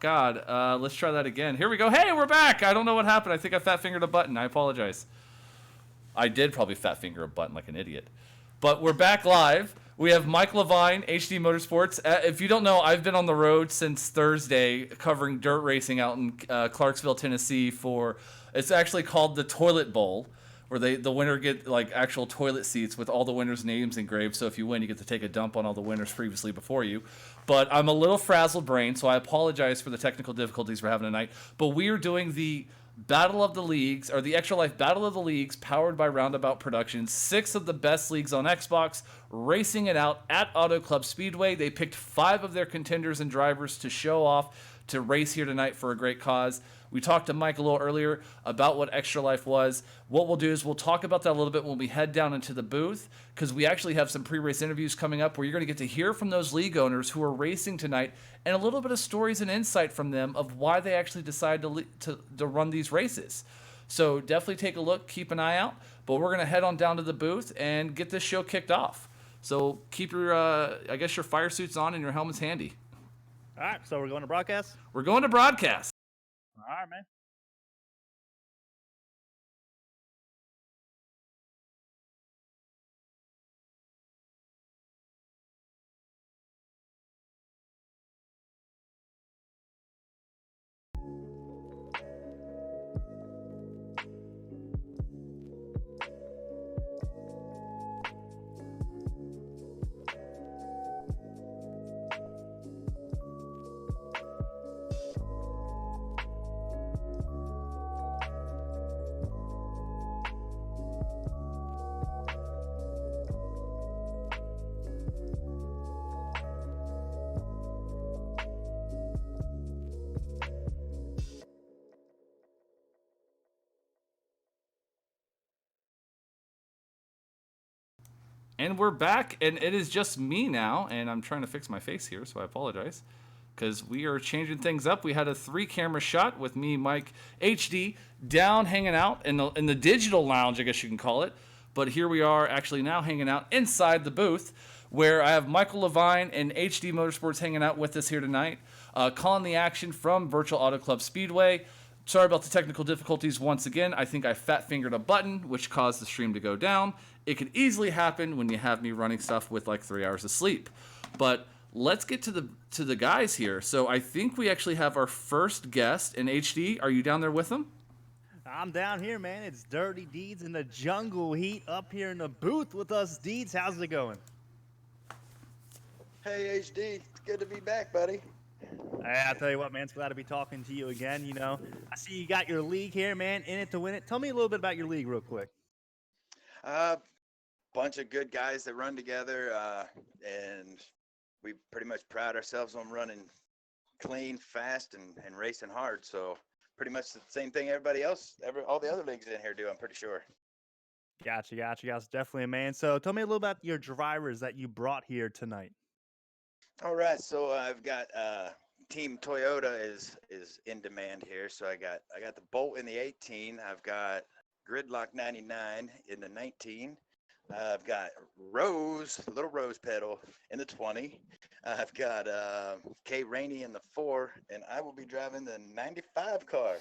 God, let's try that again. Here we go. Hey, we're back. I don't know what happened. I think I fat fingered a button. I apologize. I did probably fat finger a button like an idiot. But we're back live. We have Mike Leavine, HD Motorsports. If you don't know, I've been on the road since Thursday covering dirt racing out in Clarksville, Tennessee for, it's actually called the Toilet Bowl, where the winner get like actual toilet seats with all the winners' names engraved. So if you win, you get to take a dump on all the winners previously before you. But I'm a little frazzled brain, so I apologize for the technical difficulties we're having tonight. But we are doing the Battle of the Leagues, or the Extra Life Battle of the Leagues, powered by RoundAbout Productions. 6 of the best leagues on Xbox, racing it out at Auto Club Speedway. They picked 5 of their contenders and drivers to show off, to race here tonight for a great cause. We talked to Mike a little earlier about what Extra Life was. What we'll do is we'll talk about that a little bit when we head down into the booth, because we actually have some pre-race interviews coming up where you're going to get to hear from those league owners who are racing tonight and a little bit of stories and insight from them of why they actually decide to run these races. So definitely take a look, keep an eye out, but we're going to head on down to the booth and get this show kicked off. So keep your, your fire suits on and your helmets handy. All right, so we're going to broadcast? We're going to broadcast. All right, man. And we're back, and it is just me now, and I'm trying to fix my face here, so I apologize, because we are changing things up. We had a 3-camera shot with me, Mike, HD, down hanging out in the digital lounge, I guess you can call it. But here we are actually now hanging out inside the booth, where I have Michael Leavine and HD Motorsports hanging out with us here tonight, calling the action from Virtual Auto Club Speedway. Sorry about the technical difficulties once again. I think I fat fingered a button, which caused the stream to go down. It could easily happen when you have me running stuff with like 3 hours of sleep. But let's get to the guys here. So I think we actually have our first guest in HD. Are you down there with them? I'm down here, man. It's Dirty Deeds in the jungle heat up here in the booth with us. Deeds, how's it going? Hey, HD. It's good to be back, buddy. Hey, I'll tell you what, man. It's glad to be talking to you again. You know, I see you got your league here, man. In it to win it. Tell me a little bit about your league real quick. Bunch of good guys that run together, and we pretty much pride ourselves on running clean, fast, and racing hard. So pretty much the same thing everybody else, all the other leagues in here do, I'm pretty sure. Gotcha. That's definitely a man. So tell me a little about your drivers that you brought here tonight. All right, so I've got Team Toyota is in demand here. So I got the Bolt in the 18. I've got Gridlock 99 in the 19. I've got Little Rose Pedal in the 20. I've got Kay Rainey in the 4, and I will be driving the 95 car.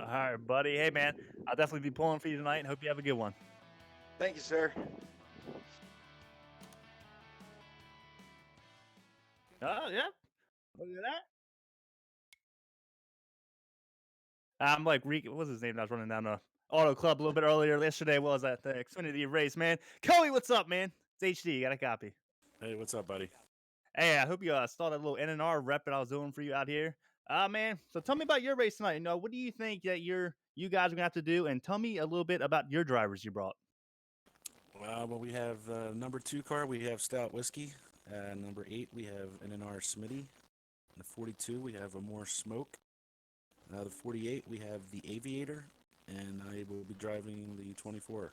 All right, buddy. Hey, man, I'll definitely be pulling for you tonight and hope you have a good one. Thank you, sir. Oh, yeah. Look at that. I'm like, what was his name? I was running down the Auto Club a little bit earlier yesterday. Was at the Xfinity race, man. Cody, what's up, man? It's HD. Got a copy. Hey, what's up, buddy? Hey, I hope you saw that little NNR rep that I was doing for you out here. Man, so tell me about your race tonight. You know, what do you think that you guys are gonna have to do? And tell me a little bit about your drivers you brought. Well, we have number 2 car. We have Stout Whiskey. Number 8, we have NNR Smitty. The 42, we have a more Smoke. The 48, we have the Aviator, and I will be driving the 24.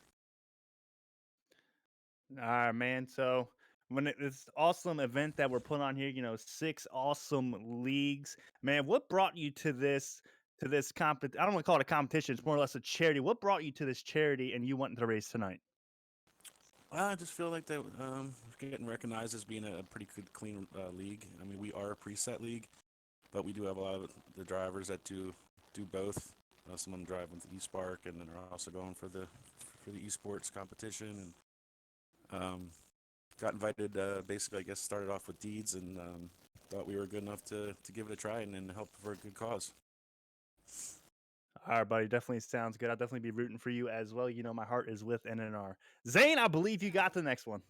All right, man. So when this awesome event that we're putting on here, you know, 6 awesome leagues, man. What brought you to this I don't want to call it a competition. It's more or less a charity. What brought you to this charity and you wanting to race tonight? I just feel like that getting recognized as being a pretty good, clean league. I mean, we are a preset league, but we do have a lot of the drivers that do both. Some of them drive with the E-Spark, and then are also going for the esports competition. And got invited. Basically, I guess started off with Deeds, and thought we were good enough to give it a try and help for a good cause. All right, buddy. Definitely sounds good. I'll definitely be rooting for you as well. You know, my heart is with NNR. Zane, I believe you got the next one.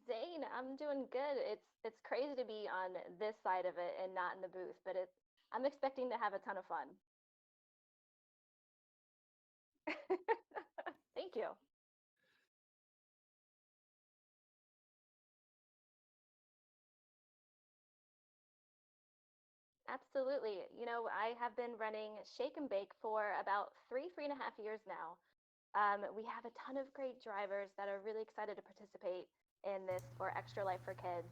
Zane, I'm doing good. It's crazy to be on this side of it and not in the booth, but I'm expecting to have a ton of fun. Thank you. Absolutely. You know, I have been running Shake and Bake for about 3.5 years now. We have a ton of great drivers that are really excited to participate in this for Extra Life for Kids.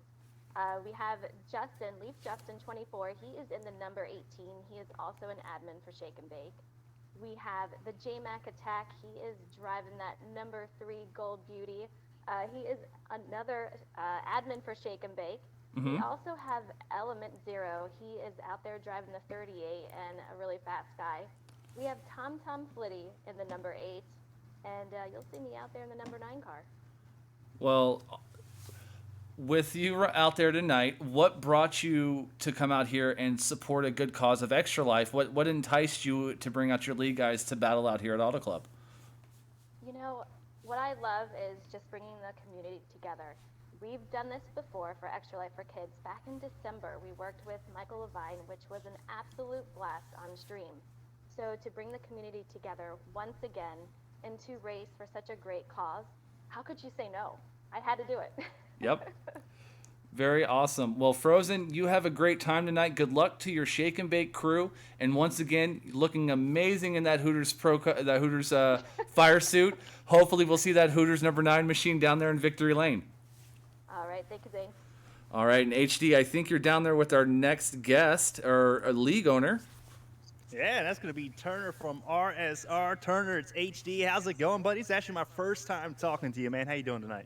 We have Justin, Leaf Justin 24. He is in the number 18. He is also an admin for Shake and Bake. We have the JMac Attack. He is driving that number 3 Gold Beauty. He is another admin for Shake and Bake. We also have Element Zero. He is out there driving the 38 and a really fast guy. We have Tom Tom Flitty in the number 8, and you'll see me out there in the number 9 car. Well, with you out there tonight, what brought you to come out here and support a good cause of Extra Life? What enticed you to bring out your league guys to battle out here at Auto Club? You know, what I love is just bringing the community together. We've done this before for Extra Life for Kids. Back in December, we worked with Michael Leavine, which was an absolute blast on stream. So to bring the community together once again and to race for such a great cause, how could you say no? I had to do it. Yep. Very awesome. Well, Frozen, you have a great time tonight. Good luck to your Shake and Bake crew. And once again, looking amazing in that Hooters fire suit. Hopefully we'll see that Hooters number 9 machine down there in Victory Lane. All right, thank you, Zane. All right, and HD, I think you're down there with our next guest, or a league owner. Yeah, that's going to be Turner from RSR. Turner, it's HD. How's it going, buddy? It's actually my first time talking to you, man. How you doing tonight?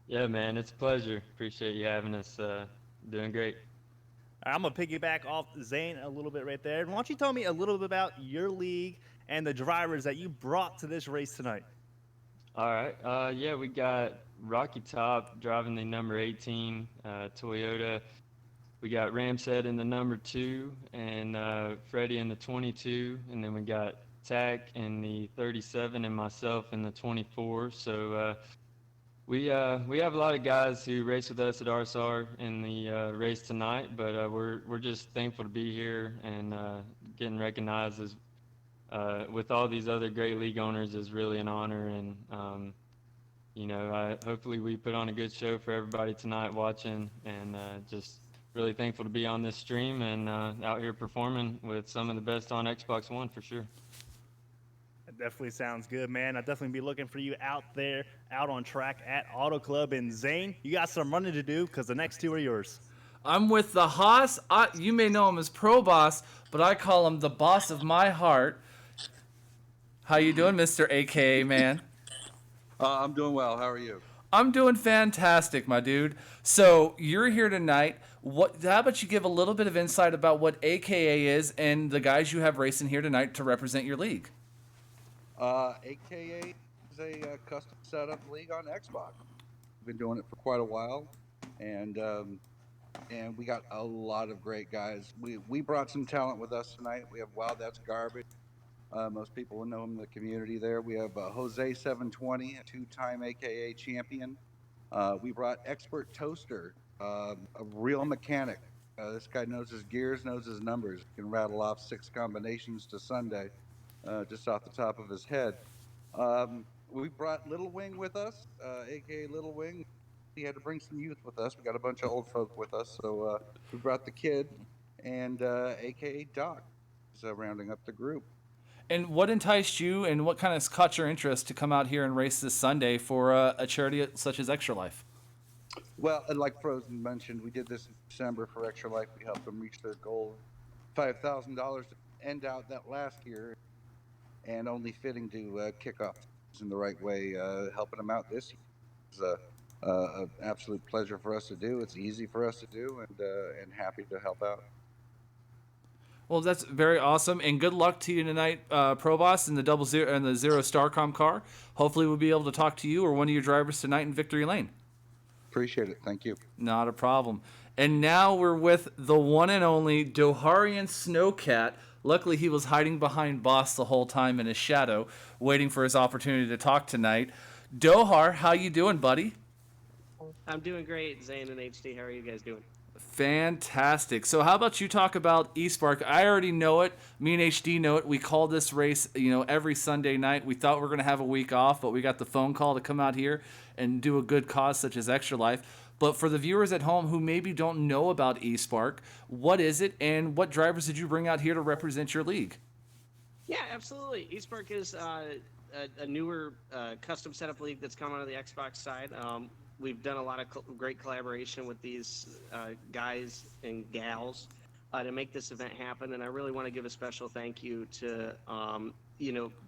Yeah, man, it's a pleasure. Appreciate you having us. Doing great. I'm going to piggyback off Zane a little bit right there. Why don't you tell me a little bit about your league and the drivers that you brought to this race tonight? All right. Yeah, we got Rocky Top driving the number 18 Toyota. We got Ramshead in the number 2 and Freddie in the 22. And then we got Tack in the 37 and myself in the 24. So we have a lot of guys who race with us at RSR in the race tonight, but we're just thankful to be here and getting recognized as with all these other great league owners is really an honor. And you know, hopefully we put on a good show for everybody tonight watching, and just really thankful to be on this stream and out here performing with some of the best on Xbox One for sure. That definitely sounds good, man. I'll definitely be looking for you out there, out on track at Auto Club. And Zane, you got some running to do because the next 2 are yours. I'm with the Haas. You may know him as Pro Boss, but I call him the boss of my heart. How you doing, Mr. AKA Man? I'm doing well. How are you? I'm doing fantastic, my dude. So you're here tonight. How about you give a little bit of insight about what AKA is and the guys you have racing here tonight to represent your league? AKA is a custom setup league on Xbox. We've been doing it for quite a while, and we got a lot of great guys. We brought some talent with us tonight. We have Wow That's Garbage. Most people will know him in the community there. We have Jose 720, a 2-time AKA champion. We brought Expert Toaster, a real mechanic. This guy knows his gears, knows his numbers. Can rattle off 6 combinations to Sunday. Just off the top of his head. We brought Little Wing with us, aka Little Wing. He had to bring some youth with us. We got a bunch of old folk with us, so we brought the kid and aka Doc is rounding up the group. And what enticed you and what kind of caught your interest to come out here and race this Sunday for a charity such as Extra Life? Well, and like Frozen mentioned, we did this in December for Extra Life. We helped them reach their goal, $5,000 to end out that last year, and only fitting to kick off in the right way, helping them out this year. It's an absolute pleasure for us to do. It's easy for us to do, and happy to help out. Well, that's very awesome, and good luck to you tonight, Pro Boss, in the Zero Starcom car. Hopefully, we'll be able to talk to you or one of your drivers tonight in Victory Lane. Appreciate it. Thank you. Not a problem. And now we're with the one and only Doharian Snowcat. Luckily, he was hiding behind Boss the whole time in his shadow, waiting for his opportunity to talk tonight. Dohar, how you doing, buddy? I'm doing great, Zane and HD. How are you guys doing? Fantastic. So how about you talk about eSpark? I already know it. Me and HD know it. We call this race, every Sunday night. We thought we were going to have a week off, but we got the phone call to come out here and do a good cause such as Extra Life. But for the viewers at home who maybe don't know about eSpark, what is it and what drivers did you bring out here to represent your league? Yeah, absolutely. eSpark is a newer custom setup league that's come out of the Xbox side. We've done a lot of great collaboration with these guys and gals to make this event happen, and I really want to give a special thank you to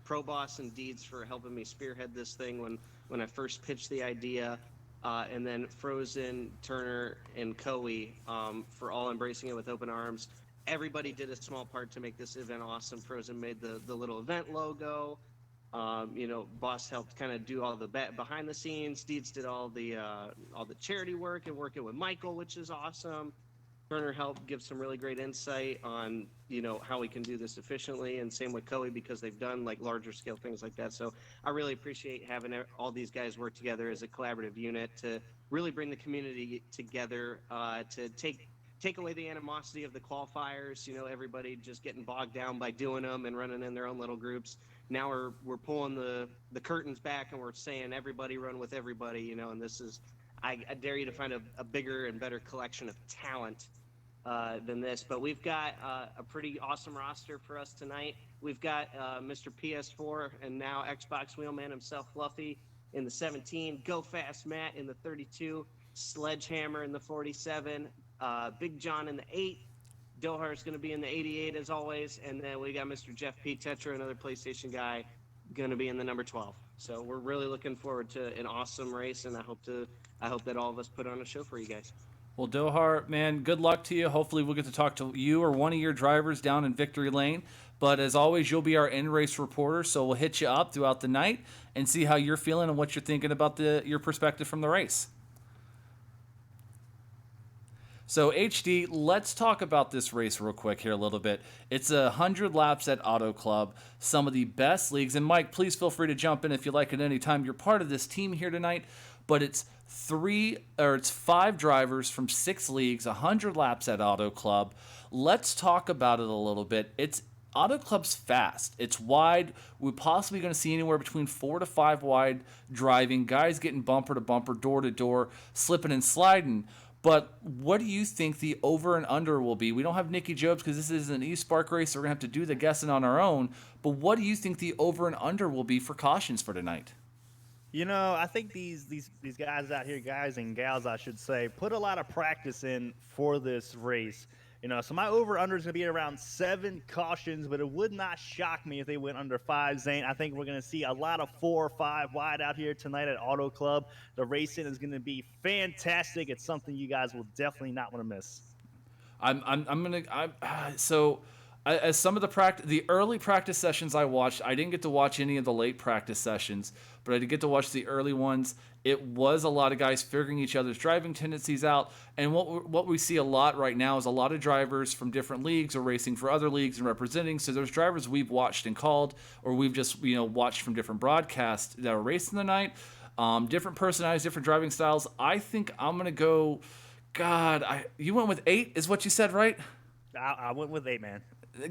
Pro Boss and Deeds for helping me spearhead this thing when I first pitched the idea, and then Frozen, Turner, and Coey for all embracing it with open arms. Everybody did a small part to make this event awesome. Frozen made the little event logo. Boss helped kind of do all the behind the scenes. Deeds did all the charity work and working with Michael, which is awesome. Turner helped give some really great insight on, how we can do this efficiently, and same with Coey because they've done like larger scale things like that. So I really appreciate having all these guys work together as a collaborative unit to really bring the community together, to take away the animosity of the qualifiers, everybody just getting bogged down by doing them and running in their own little groups. Now we're pulling the curtains back and we're saying everybody run with everybody, and this is, I dare you to find a bigger and better collection of talent than this. But we've got a pretty awesome roster for us tonight. We've got Mr. PS4 and now Xbox Wheelman himself, Fluffy, in the 17, Go Fast Matt in the 32, Sledgehammer in the 47, Big John in the 8, Dohar is going to be in the 88 as always, and then we got Mr. Jeff P. Tetra, another PlayStation guy, going to be in the number 12. So we're really looking forward to an awesome race, and I hope that all of us put on a show for you guys. Well, Dohar, man, good luck to you. Hopefully we'll get to talk to you or one of your drivers down in Victory Lane. But as always, you'll be our in-race reporter, so we'll hit you up throughout the night and see how you're feeling and what you're thinking about your perspective from the race. So, HD, let's talk about this race real quick here a little bit. It's 100 laps at Auto Club, some of the best leagues. And, Mike, please feel free to jump in if you like at any time. You're part of this team here tonight. But it's 5 drivers from 6 leagues, 100 laps at Auto Club. Let's talk about it a little bit. Auto Club's fast. It's wide. We're possibly going to see anywhere between 4 to 5 wide driving, guys getting bumper to bumper, door to door, slipping and sliding. But what do you think the over and under will be? We don't have Nicky Jobs because this is an eSpark race, so we're going to have to do the guessing on our own. But what do you think the over and under will be for cautions for tonight? I think these guys out here, guys and gals, I should say, put a lot of practice in for this race. So my over-under is going to be around 7 cautions, but it would not shock me if they went under 5, Zane. I think we're going to see a lot of 4 or 5 wide out here tonight at Auto Club. The racing is going to be fantastic. It's something you guys will definitely not want to miss. As some of the early practice sessions I watched, I didn't get to watch any of the late practice sessions, but I did get to watch the early ones. It was a lot of guys figuring each other's driving tendencies out, and what we see a lot right now is a lot of drivers from different leagues are racing for other leagues and representing. So there's drivers we've watched and called, or we've just watched from different broadcasts that are racing the night, different personalities, different driving styles. I think I'm gonna go. You went with 8, is what you said, right? I went with 8, man.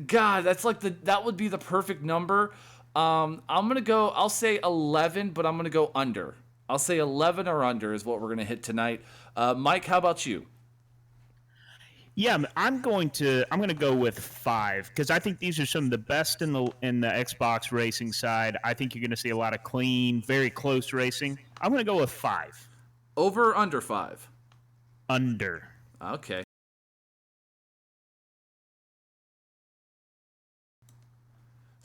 God, that would be the perfect number. I'm gonna go. I'll say 11, but I'm gonna go under. I'll say 11 or under is what we're gonna hit tonight. Mike, how about you? Yeah, I'm gonna go with 5 because I think these are some of the best in the Xbox racing side. I think you're gonna see a lot of clean, very close racing. I'm gonna go with 5. Over or under 5? under. Okay.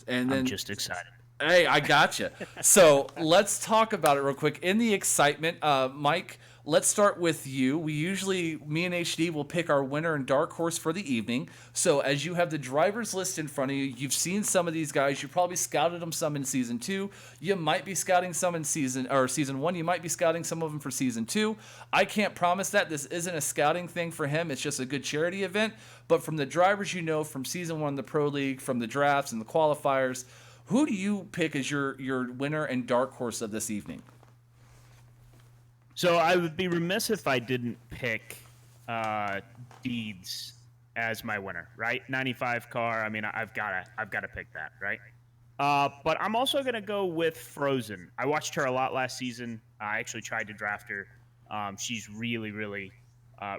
And then I'm just excited. Hey, I gotcha. So let's talk about it real quick. In the excitement, Mike, let's start with you. Me and HD will pick our winner and dark horse for the evening. So as you have the drivers list in front of you, you've seen some of these guys. You probably scouted them some in season 2. You might be scouting some in season 1. You might be scouting some of them for season 2. I can't promise that. This isn't a scouting thing for him. It's just a good charity event. But from the drivers you know from season 1 of the Pro League, from the drafts and the qualifiers, who do you pick as your winner and dark horse of this evening? So I would be remiss if I didn't pick Deeds as my winner, right? 95 car. I mean, I've got to pick that, right? But I'm also gonna go with Frozen. I watched her a lot last season. I actually tried to draft her. She's really, really,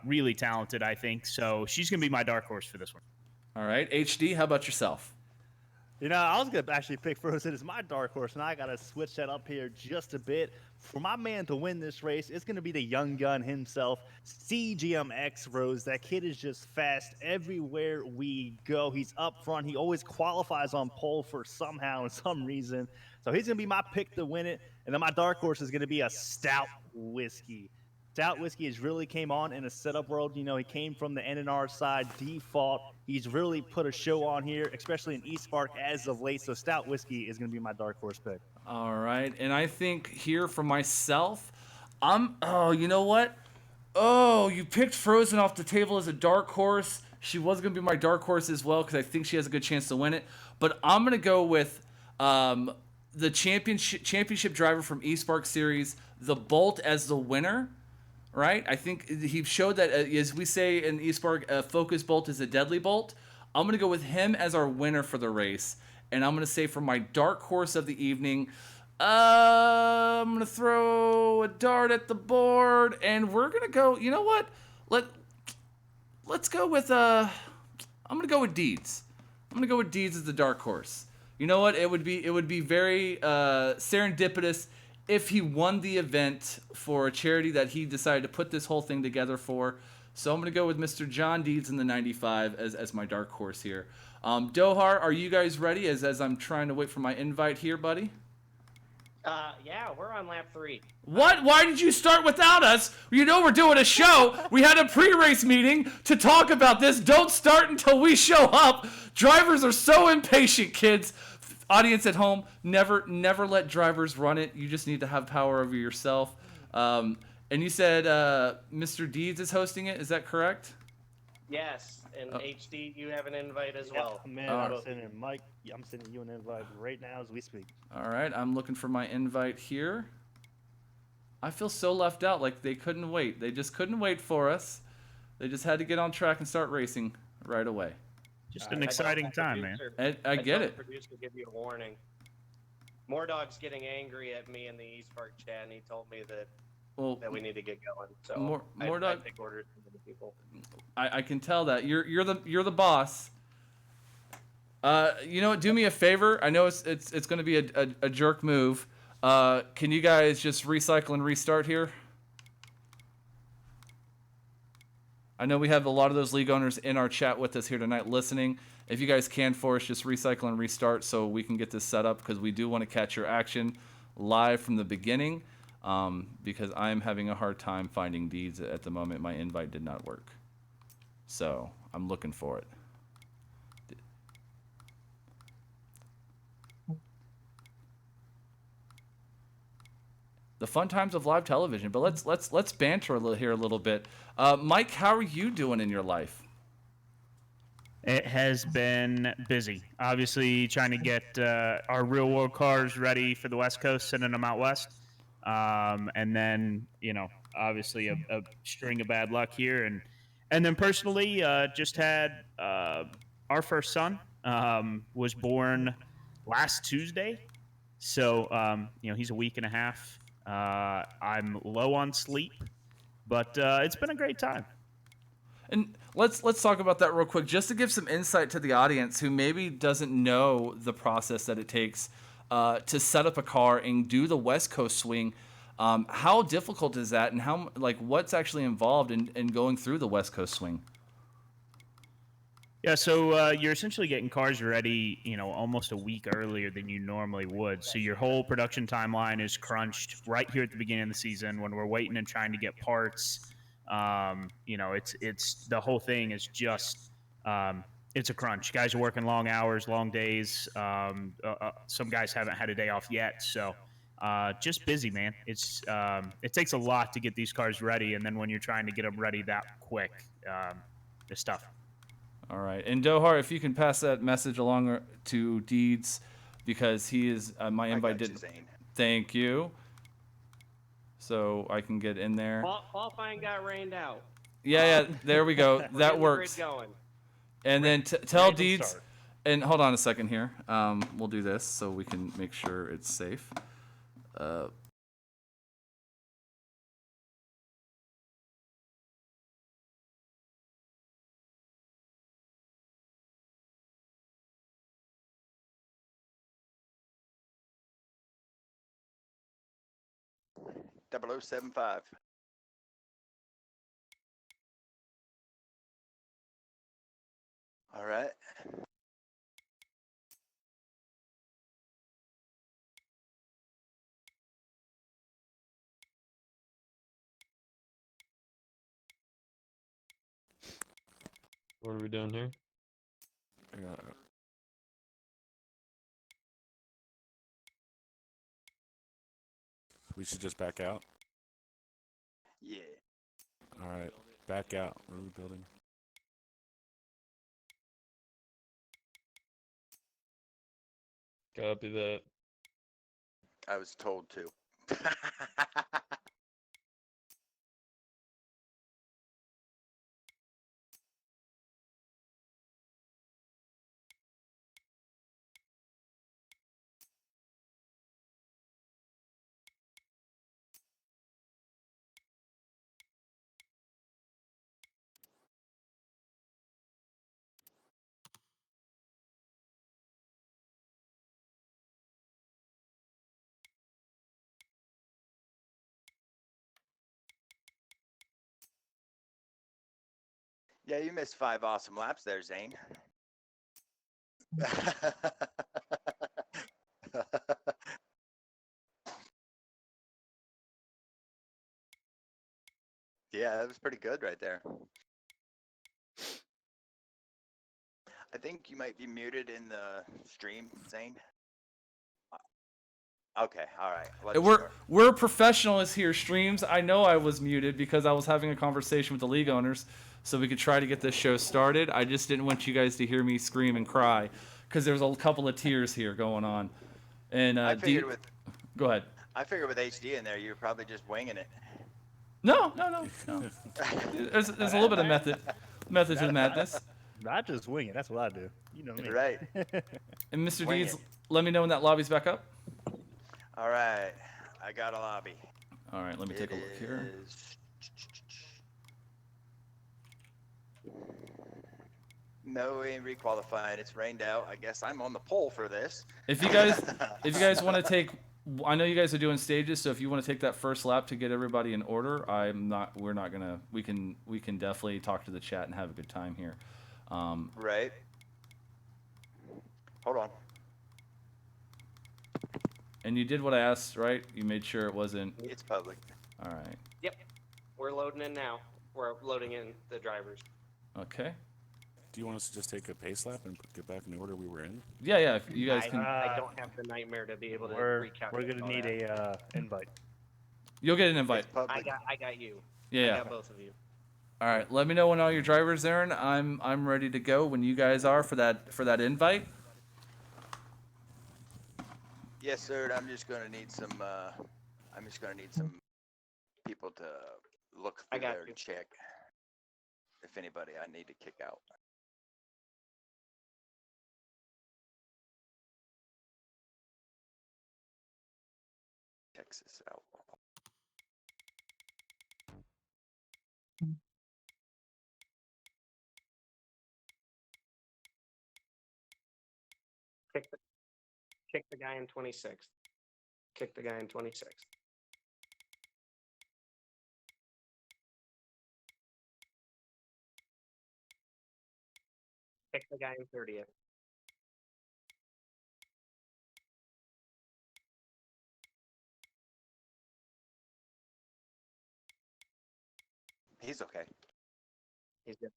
really talented, I think. So she's gonna be my dark horse for this one. All right, HD. How about yourself? You know, I was going to actually pick Frozen as my dark horse, and I got to switch that up here just a bit. For my man to win this race, it's going to be the young gun himself, CGMX Rose. That kid is just fast everywhere we go. He's up front. He always qualifies on pole for somehow and some reason. So he's going to be my pick to win it. And then my dark horse is going to be a Stout Whiskey. Stout Whiskey has really came on in a setup world. You know, he came from the NNR side default. He's really put a show on here, especially in East Park as of late. So Stout Whiskey is going to be my dark horse pick. All right, and I think here for myself, you know what? Oh, you picked Frozen off the table as a dark horse. She was going to be my dark horse as well because I think she has a good chance to win it. But I'm going to go with the championship driver from East Park Series, the Bolt, as the winner. Right? I think he showed that, as we say in East Park, a focus bolt is a deadly bolt. I'm going to go with him as our winner for the race. And I'm going to say for my dark horse of the evening, I'm going to throw a dart at the board. And we're going to go, you know what? Let's go with, I'm going to go with Deeds. I'm going to go with Deeds as the dark horse. You know what? It would be very serendipitous if he won the event for a charity that he decided to put this whole thing together for. So I'm going to go with Mr. John Deeds in the 95 as my dark horse here. Dohar, are you guys ready as I'm trying to wait for my invite here, buddy? Yeah, we're on lap 3. What? Why did you start without us? You know we're doing a show. We had a pre-race meeting to talk about this. Don't start until we show up. Drivers are so impatient, kids. Audience at home, never let drivers run it. You just need to have power over yourself. And you said Mr. Deeds is hosting it. Is that correct? Yes, and HD, you have an invite as well. Man, I'm sending Mike. I'm sending you an invite right now as we speak. All right, I'm looking for my invite here. I feel so left out. Like they couldn't wait. They just couldn't wait for us. They just had to get on track and start racing right away. Just an exciting time, man. I get it. The producer give you a warning. Mordog's getting angry at me in the East Park chat, and he told me that we need to get going. So Mordog, I take orders from the people. I can tell that you're the boss. You know what? Do me a favor. I know it's going to be a jerk move. Can you guys just recycle and restart here? I know we have a lot of those league owners in our chat with us here tonight listening. If you guys can for us, just recycle and restart so we can get this set up because we do want to catch your action live from the beginning because I'm having a hard time finding Deeds at the moment. My invite did not work. So I'm looking for it. The fun times of live television, but let's banter here a little bit. Mike, how are you doing in your life? It has been busy. Obviously, trying to get our real world cars ready for the West Coast, sending them out west, and then obviously a string of bad luck here, and then personally, just had our first son was born last Tuesday, so he's a week and a half. I'm low on sleep, but it's been a great time. And let's talk about that real quick, just to give some insight to the audience who maybe doesn't know the process that it takes to set up a car and do the West Coast swing. How difficult is that, and what's actually involved in going through the West Coast swing? Yeah, so you're essentially getting cars ready, almost a week earlier than you normally would. So your whole production timeline is crunched right here at the beginning of the season when we're waiting and trying to get parts. It's the whole thing is just it's a crunch. Guys are working long hours, long days. Some guys haven't had a day off yet, so just busy, man. It takes a lot to get these cars ready, and then when you're trying to get them ready that quick, it's tough. All right, and Dohar, if you can pass that message along to Deeds, because he is my invite didn't. Zane. Thank you. So I can get in there. Qualifying got rained out. Yeah, there we go. We're That getting the works. grid going. And then tell Random Deeds, start. and hold on a second here. We'll do this so we can make sure it's safe. Double 075. All right. What are we doing here? We should just back out. Yeah. All right, back out. What are we building? Copy that. I was told to. Yeah, you missed 5 awesome laps there, Zane. Yeah, that was pretty good right there. I think you might be muted in the stream, Zane. Okay, all right. We're professionals here, streams. I know I was muted because I was having a conversation with the league owners so we could try to get this show started. I just didn't want you guys to hear me scream and cry because there's a couple of tears here going on. And I figured go ahead. I figured with HD in there, you were probably just winging it. No. There's a little bit of method to the madness. I just wing it. That's what I do. You know me. Right. And Mr. Wing Deeds, it. let me know when that lobby's back up. All right, I got a lobby. All right, let me take a look here. No, we ain't requalifying. It's rained out. I guess I'm on the pole for this. If you guys want to take, I know you guys are doing stages, so if you want to take that first lap to get everybody in order, we're not gonna. We can definitely talk to the chat and have a good time here. Right. Hold on. And you did what I asked, right? You made sure it wasn't. It's public. All right. Yep. We're loading in now. We're loading in the drivers. Okay. Do you want us to just take a pace lap and get back in the order we were in? Yeah. If you guys can. I don't have the nightmare to be able to We're recalculate. gonna need a invite. You'll get an invite. It's public. I got you. Yeah. I got both of you. All right. Let me know when all your drivers are in. I'm ready to go when you guys are for that invite. Yes, sir. I'm just gonna need some. People to look I through got there you. and check if anybody I need to kick out. Texas Outlaw. Kick the guy in 26th. Kick the guy in 26th. Pick the guy in 30th. He's okay. He's good.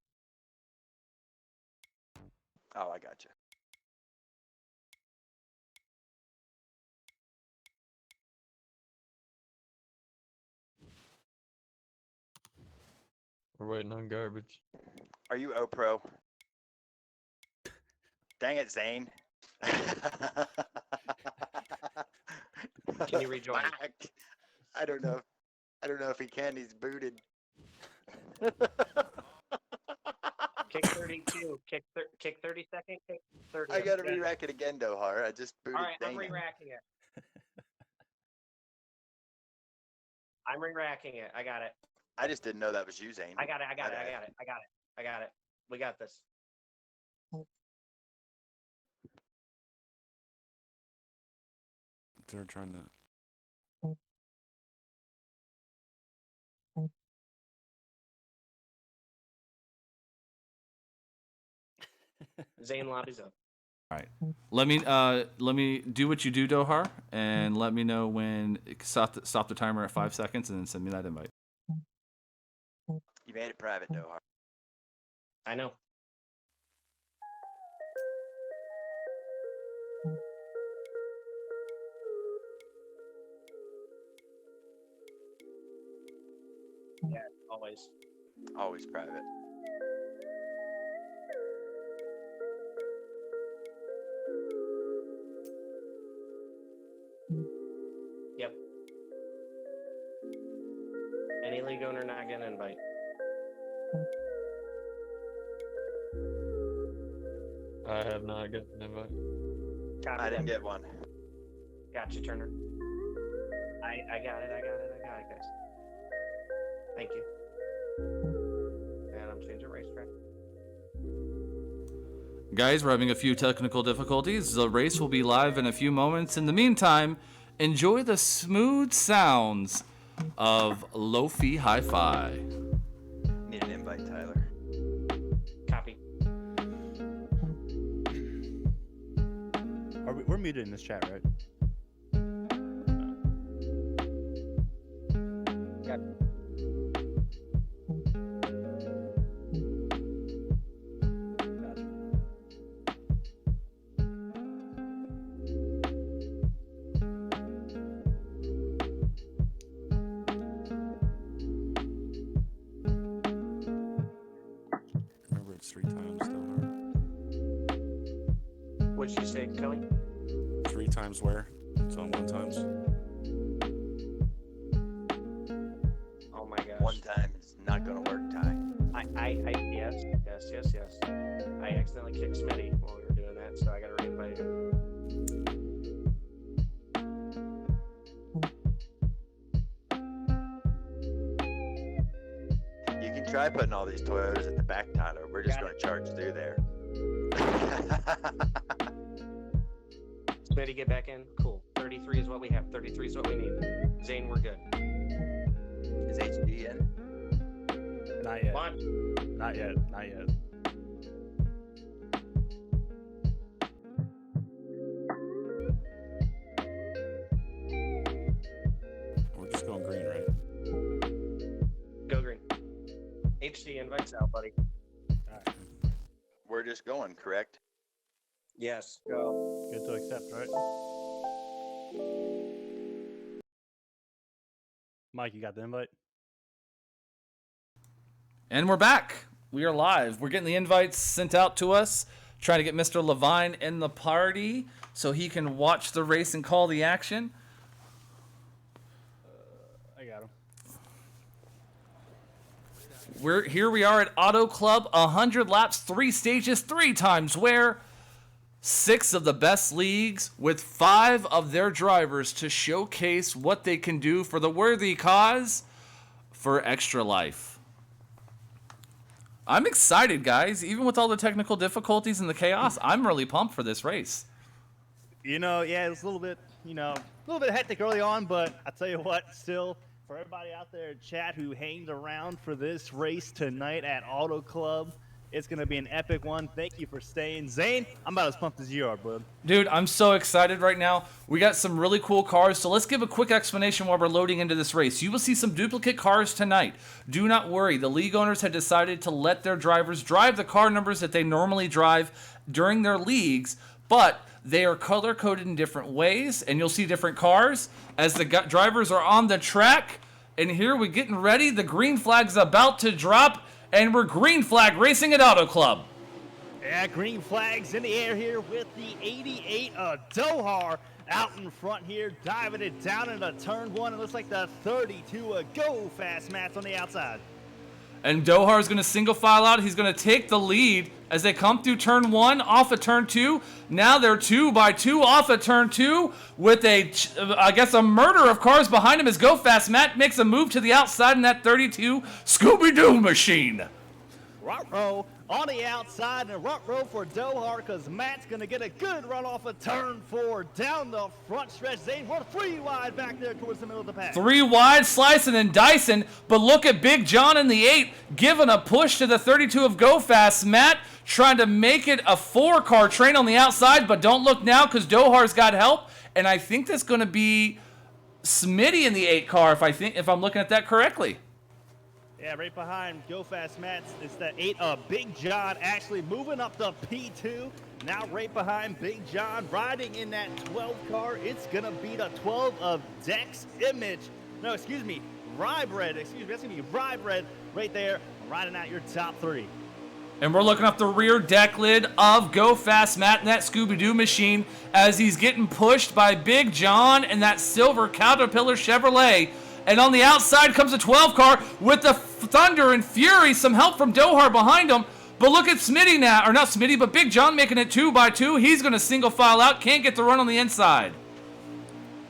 Oh, I got you. We're waiting on garbage. Are you O-Pro? Dang it, Zane. Can you rejoin? Fuck. I don't know. I don't know if he can. He's booted. Kick 32. Kick 30 second. Kick 30. I gotta re-rack it again, Dohar. I just booted All right, I'm Zane. re-racking it. I'm re-racking it. I got it. I just didn't know that was you, Zane. I got it. We got this. They're trying to. Zane lobbies up. All right. Let me do what you do, Dohar, and let me know when stop the timer at 5 seconds, and then send me that invite. You made it private, Dohar. I know. Yeah, always. Always private. Yep. Any league owner not getting an invite. I have not gotten an invite. I didn't get one. Gotcha, Turner. I got it, guys. Thank you. And I'm changing racetrack. Guys, we're having a few technical difficulties. The race will be live in a few moments. In the meantime, enjoy the smooth sounds of Lo-Fi Hi-Fi. Need an invite, Tyler. Copy. We're muted in this chat, right? Got it. Remember, it's 3 times still. What'd you say, Kelly? 3 times where? It's on 1 times. Oh my gosh. One time is not gonna work, Ty. Yes. I accidentally kicked Smitty while we were doing that, so I gotta re-invite him. You can try putting all these Toyotas at the back, Tyler. We're just Got gonna charge through there. Smitty, get back in. Cool. 33 is what we have. 33 is what we need. Zane, we're good. Is HD in? Not yet. Watch. Not yet. We're just going green, right? Go green. HD invites out, buddy. We're just going, correct? Yes. Go. Good to accept, right? Mike, you got the invite? And we're back. We are live. We're getting the invites sent out to us. Trying to get Mr. Leavine in the party so he can watch the race and call the action. I got him. We are at Auto Club, 100 laps, 3 stages, 3 times where 6 of the best leagues with 5 of their drivers to showcase what they can do for the worthy cause for Extra Life. I'm excited, guys. Even with all the technical difficulties and the chaos, I'm really pumped for this race. You know, yeah, it was a little bit hectic early on, but I tell you what, still, for everybody out there in chat who hangs around for this race tonight at Auto Club, It's going to be an epic one. Thank you for staying. Zane, I'm about as pumped as you are, bud. Dude, I'm so excited right now. We got some really cool cars, so let's give a quick explanation while we're loading into this race. You will see some duplicate cars tonight. Do not worry. The league owners had decided to let their drivers drive the car numbers that they normally drive during their leagues, but they are color-coded in different ways, and you'll see different cars as the drivers are on the track. And here we're getting ready. The green flag's about to drop, and we're green flag racing at Auto Club. Yeah, green flags in the air here with the 88 Dohar out in front here, diving it down into turn one. It looks like the 32 Go Fast Matt's on the outside. And Dohar is going to single file out. He's going to take the lead as they come through turn one, off of turn two. Now they're 2 by 2 off of turn two with a murder of cars behind him as Go Fast Matt makes a move to the outside in that 32 Scooby-Doo machine. Ruh-roh on the outside, and ruh-roh for Dohar because Matt's going to get a good run off of turn 4 down the front stretch. Zane, we're 3 wide back there towards the middle of the pack. 3 wide, slicing and dicing, but look at Big John in the 8 giving a push to the 32 of Go Fast Matt, trying to make it a 4-car train on the outside, but don't look now because Dohar's got help, and I think that's going to be Smitty in the 8 car if I'm looking at that correctly. Yeah, right behind Go Fast Matt, it's the 8 Big John actually moving up the P2. Now right behind Big John, riding in that 12 car. It's going to be the 12 of Dex Image. No, excuse me, Rybred. Excuse me, that's going to be Rybred right there, riding out your top 3. And we're looking up the rear deck lid of Go Fast Matt in that Scooby-Doo machine as he's getting pushed by Big John and that silver Caterpillar Chevrolet. And on the outside comes a 12 car with the Thunder and Fury, some help from Dohar behind him. But look at Smitty now, or not Smitty, but Big John making it 2 by 2. He's going to single file out, can't get the run on the inside.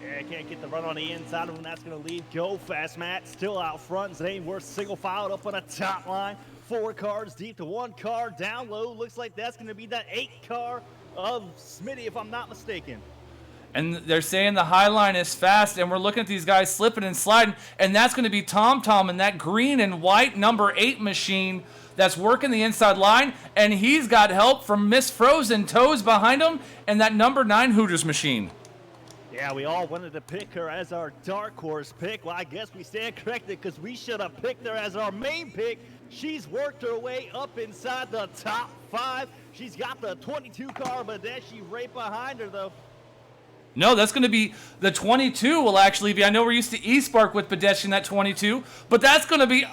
Yeah, can't get the run on the inside of him. That's going to leave Go Fast Matt still out front. Zane, we're single filed up on the top line. 4 cars deep to 1 car down low. Looks like that's going to be the 8 car of Smitty, if I'm not mistaken. And they're saying the high line is fast, and we're looking at these guys slipping and sliding, and that's going to be Tom Tom in that green and white number 8 machine that's working the inside line, and he's got help from Miss Frozen Toes behind him and that number 9 Hooters machine. Yeah, we all wanted to pick her as our dark horse pick. Well, I guess we stand corrected because we should have picked her as our main pick. She's worked her way up inside the top 5. She's got the 22 car, but then she's right behind her, though. No, that's going to be the 22 will actually be. I know we're used to eSpark with Pedestrian, that 22, but that's going to be,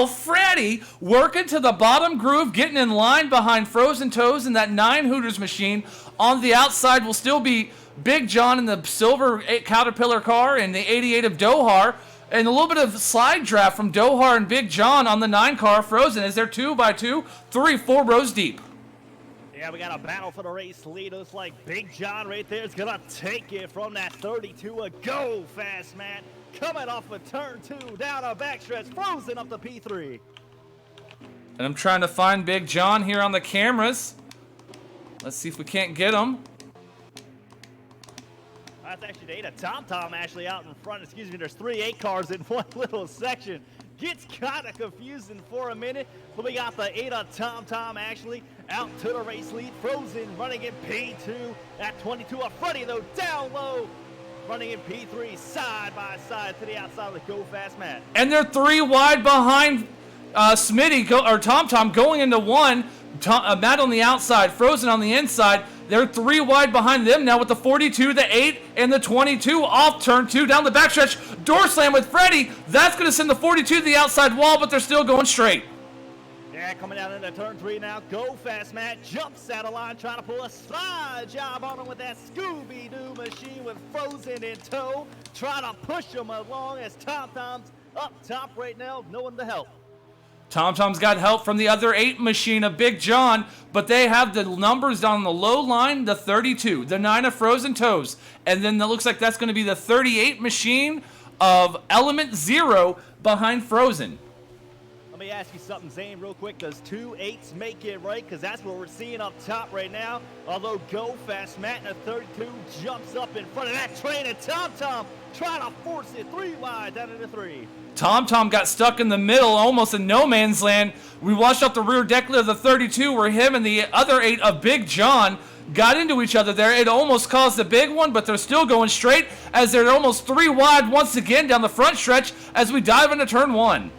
Freddie working to the bottom groove, getting in line behind Frozen Toes and that 9 Hooters machine. On the outside will still be Big John in the silver Caterpillar car and the 88 of Dohar, and a little bit of slide draft from Dohar and Big John on the 9 car Frozen as they're 2 by 2, 3, 4 rows deep. Yeah, we got a battle for the race lead. Looks like Big John right there is going to take it from that 32. A Go Fast Matt coming off of turn 2 down a backstretch, Frozen up to P3. And I'm trying to find Big John here on the cameras. Let's see if we can't get him. That's actually the 8 of Tom Tom actually out in front. Excuse me, there's 3 8 cars in one little section. Gets kind of confusing for a minute, but we got the 8 of Tom Tom actually out to the race lead. Frozen running in P2 at 22. A Freddy though down low, running in P3 side by side to the outside of the Go Fast Matt. And they're 3 wide behind Smitty or Tom Tom going into 1. Matt on the outside, Frozen on the inside. They're 3 wide behind them now with the 42, the 8, and the 22 off turn 2 down the backstretch. Door slam with Freddie. That's going to send the 42 to the outside wall, but they're still going straight. Yeah, coming down into turn 3 now. Go Fast Matt jumps out of line, trying to pull a slide job on him with that Scooby-Doo machine with Frozen in tow. Trying to push him along as Tom Tom's up top right now, no one to help. Tom Tom's got help from the other 8 machine of Big John, but they have the numbers on the low line, the 32, the 9 of Frozen Toes, and then it looks like that's going to be the 38 machine of Element Zero behind Frozen. Let me ask you something, Zane, real quick. Does 2 8s make it right? Because that's what we're seeing up top right now. Although Go Fast Matt in a 32 jumps up in front of that train, and Tom Tom trying to force it 3 wide down into 3. TomTom got stuck in the middle, almost in no man's land. We watched out the rear deck of the 32 where him and the other 8 of Big John got into each other there. It almost caused a big one, but they're still going straight as they're almost 3 wide once again down the front stretch as we dive into turn 1.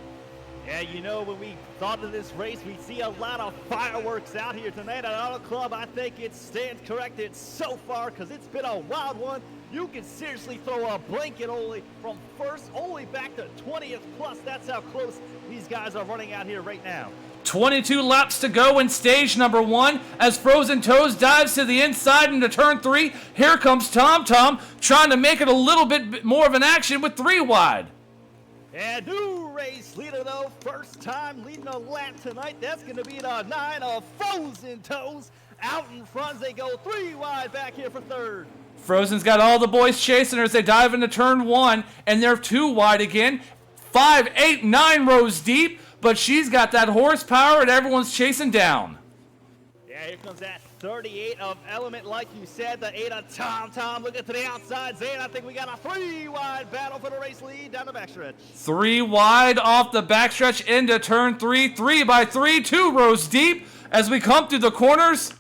Yeah, you know, when we thought of this race, we see a lot of fireworks out here tonight at Auto Club. I think it stands corrected so far because it's been a wild one. You can seriously throw a blanket only from first all the way back to 20th plus. That's how close these guys are running out here right now. 22 laps to go in stage number 1 as Frozen Toes dives to the inside into turn 3. Here comes TomTom trying to make it a little bit more of an action with 3 wide. And new race leader, though, first time leading a lap tonight. That's going to be the 9 of Frozen Toes. Out in front as they go 3 wide back here for third. Frozen's got all the boys chasing her as they dive into turn 1, and they're 2 wide again. 5, 8, 9 rows deep, but she's got that horsepower and everyone's chasing down. Yeah, here comes that 38 of Element, like you said, the 8 of TomTom looking to the outside. Zane, I think we got a 3 wide battle for the race lead down the backstretch. 3 wide off the backstretch into turn 3, 3 by 3, 2 rows deep as we come through the corners.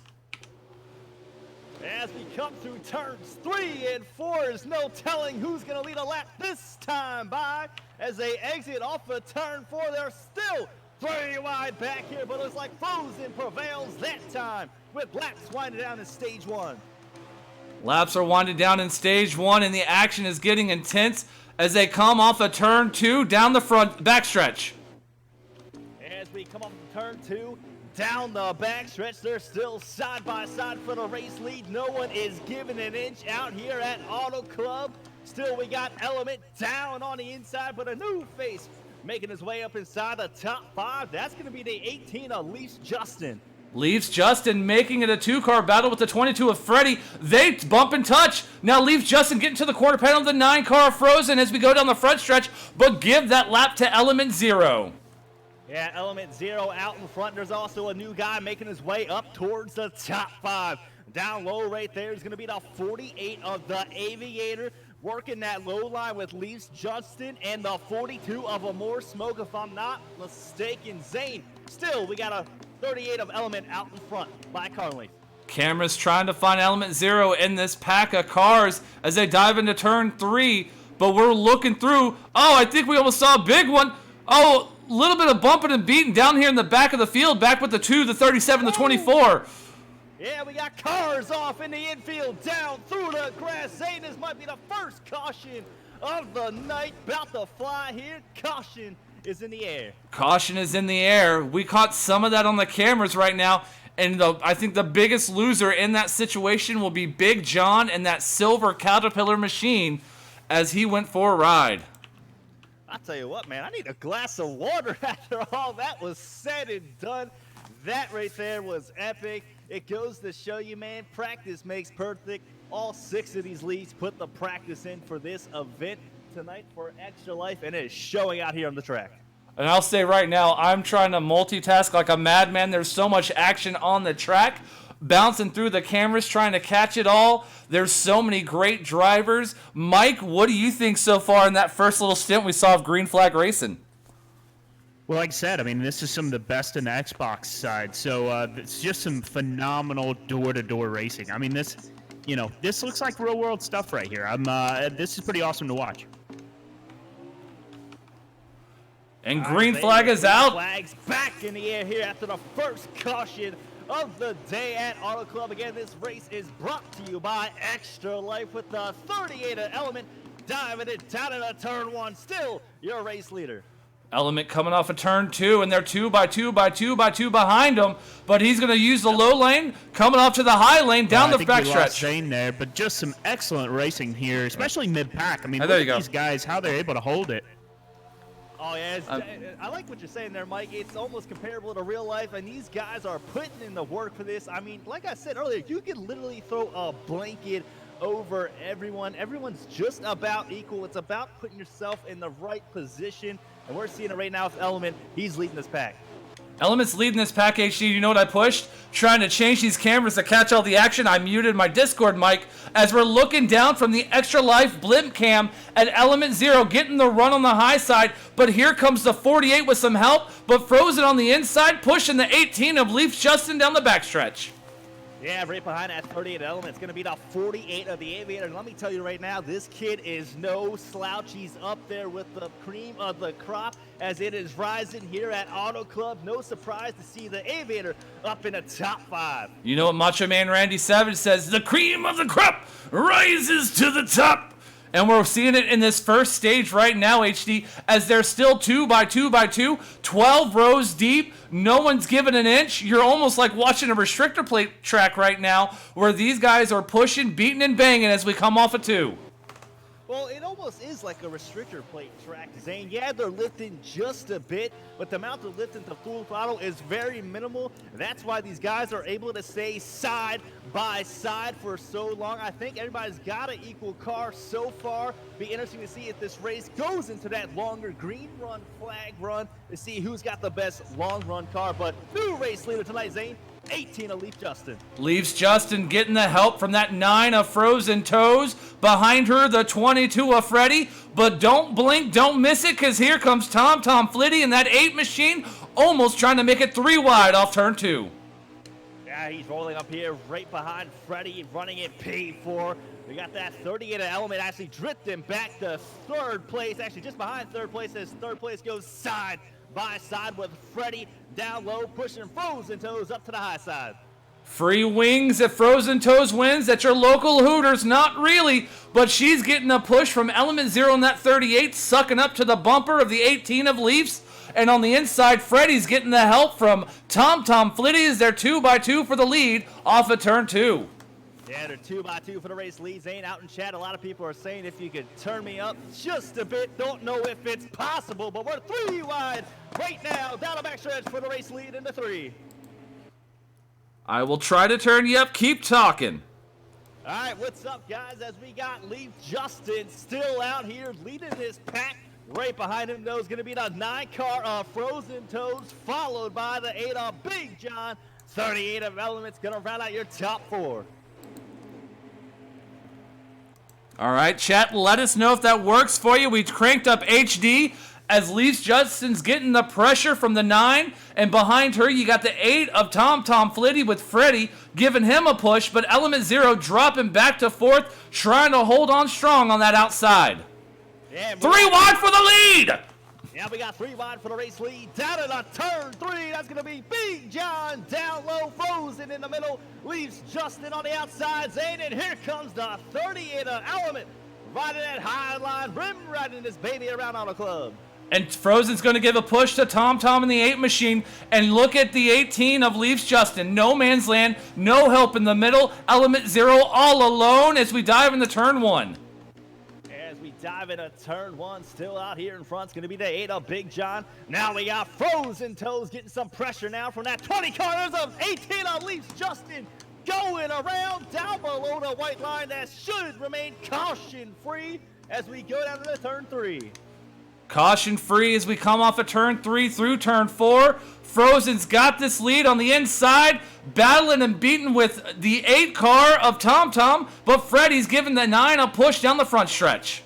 As we come through turns 3 and 4, there's no telling who's going to lead a lap this time by. As they exit off of turn 4, they're still 3 wide back here, but it looks like Frozen prevails that time with laps winding down in stage 1. Laps are winding down in stage 1, and the action is getting intense as they come off of turn 2 down the front backstretch. As we come off of turn 2, down the backstretch, they're still side by side for the race lead. No one is giving an inch out here at Auto Club. Still, we got Element down on the inside, but a new face making his way up inside the top 5. That's going to be the 18 of Leafs Justin. Leafs Justin making it a 2-car battle with the 22 of Freddie. They bump and touch. Now Leafs Justin getting to the quarter panel of the 9-car Frozen as we go down the front stretch, but give that lap to Element 0. Yeah, Element 0 out in front. There's also a new guy making his way up towards the top 5. Down low right there is going to be the 48 of the Aviator, working that low line with Leafs Justin, and the 42 of a More Smoke, if I'm not mistaken, Zane. Still, we got a 38 of Element out in front by Carly. Cameras trying to find Element 0 in this pack of cars as they dive into turn 3, but we're looking through. Oh, I think we almost saw a big one. Oh, a little bit of bumping and beating down here in the back of the field, back with the 2, the 37, the 24. Yeah, we got cars off in the infield, down through the grass. Zane, this might be the first caution of the night. About to fly here. Caution is in the air. Caution is in the air. We caught some of that on the cameras right now, and I think the biggest loser in that situation will be Big John and that silver Caterpillar machine as he went for a ride. I'll tell you what, man, I need a glass of water after all that was said and done. That right there was epic. It goes to show you, man, practice makes perfect. All 6 of these leads put the practice in for this event tonight for Extra Life, and it is showing out here on the track. And I'll say right now, I'm trying to multitask like a madman. There's so much action on the track, bouncing through the cameras, trying to catch it all. There's so many great drivers. Mike, what do you think so far in that first little stint we saw of Green Flag Racing? Well, like I said, I mean, this is some of the best in the Xbox side. So it's just some phenomenal door-to-door racing. I mean, this looks like real-world stuff right here. This is pretty awesome to watch. And Green Flag is out. Flags back in the air here after the first caution of the day at Auto Club. Again, this race is brought to you by Extra Life with the 38 Element diving it down into turn 1. Still your race leader. Element coming off of turn 2, and they're 2 by 2 by 2 by 2 behind him, but he's going to use the low lane, coming off to the high lane, down the backstretch. Zane there, but just some excellent racing here, especially mid-pack. I mean, look at these guys, how they're able to hold it. Oh, yeah, I like what you're saying there, Mike. It's almost comparable to real life, and these guys are putting in the work for this. I mean, like I said earlier, you can literally throw a blanket over everyone. Everyone's just about equal. It's about putting yourself in the right position, and we're seeing it right now with Element. He's leading this pack. Element's leading this pack, HD. You know what I pushed? trying to change these cameras to catch all the action. I muted my Discord mic as we're looking down from the Extra Life blimp cam at Element Zero, getting the run on the high side. But here comes the 48 with some help, but Frozen on the inside, pushing the 18 of Leafs Justin down the backstretch. Yeah, right behind that 38 Element. It's going to be the 48 of the Aviator. And let me tell you right now, this kid is no slouch. He's up there with the cream of the crop as it is rising here at Auto Club. No surprise to see the Aviator up in the top 5. You know what Macho Man Randy Savage says? The cream of the crop rises to the top. And we're seeing it in this first stage right now, HD, as they're still 2 by 2 by 2, 12 rows deep. No one's given an inch. You're almost like watching a restrictor plate track right now where these guys are pushing, beating, and banging as we come off of 2. Well, it almost is like a restrictor plate track, Zane. Yeah, they're lifting just a bit, but the amount of lifting to full throttle is very minimal. That's why these guys are able to stay side by side for so long. I think everybody's got an equal car so far. Be interesting to see if this race goes into that longer green run, flag run, to see who's got the best long run car. But new race leader tonight, Zane. 18 of Leaf Justin. Leaves Justin getting the help from that 9 of Frozen Toes. Behind her, the 22 of Freddie. But don't blink, don't miss it, because here comes Tom Flitty and that 8 machine almost trying to make it 3 wide off turn 2. Yeah, he's rolling up here right behind Freddie, running it P4. We got that 38 Element actually drifting back to 3rd place, actually just behind 3rd place as 3rd place goes side by side with Freddie down low, pushing Frozen Toes up to the high side. Free wings if Frozen Toes wins. That's your local Hooters. Not really, but she's getting a push from Element Zero in that 38, sucking up to the bumper of the 18 of Leafs. And on the inside, Freddie's getting the help from Tom Flitty as they're 2 by 2 for the lead off of turn 2. Yeah, they're 2 by 2 for the race lead. Zane, out in chat, a lot of people are saying if you could turn me up just a bit. Don't know if it's possible, but we're 3 wide right now. Down the backstretch for the race lead into 3. I will try to turn you up. Keep talking. All right, what's up, guys? As we got Leaf Justin still out here leading this pack. Right behind him, though, is going to be the 9 car of Frozen Toes, followed by the 8 of Big John. 38 of Elements going to round out your top 4. All right, chat, let us know if that works for you. We cranked up HD as Leafs Justin's getting the pressure from the 9. And behind her, you got the 8 of Tom Flitty with Freddie giving him a push. But Element Zero dropping back to 4th, trying to hold on strong on that outside. Yeah, 3 wide for the lead. Yeah, we got 3 wide for the race lead. Down in a turn 3, that's going to be Big John. Down low, Frozen in the middle. Leaves Justin on the outside. Zane, and here comes the 38 Element. Riding that high line, rim riding this baby around Auto Club. And Frozen's going to give a push to Tom in the 8 machine. And look at the 18 of Leafs Justin. No man's land, no help in the middle. Element Zero all alone as we dive into turn 1. Dive into turn 1, still out here in front. It's going to be the 8 of Big John. Now we got Frozen Toes getting some pressure now from that 20 cars of 18 of Leafs Justin going around down below the white line. That should remain caution-free as we go down to the turn 3. Caution-free as we come off of turn 3 through turn 4. Frozen's got this lead on the inside, battling and beating with the 8 car of Tom, but Freddie's giving the 9 a push down the front stretch.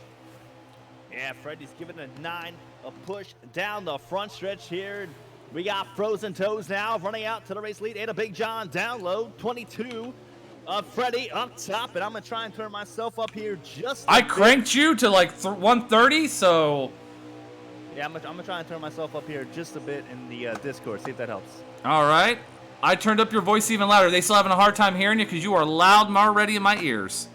Yeah, Freddie's giving a 9 a push down the front stretch here. We got Frozen Toes now running out to the race lead. 8 of Big John down low. 22 of Freddie up top. And I'm going to try and turn myself up here just a bit. Cranked you to like 130, so... Yeah, I'm going to try and turn myself up here just a bit in the Discord. See if that helps. All right. I turned up your voice even louder. They still having a hard time hearing you because you are loud and already in my ears.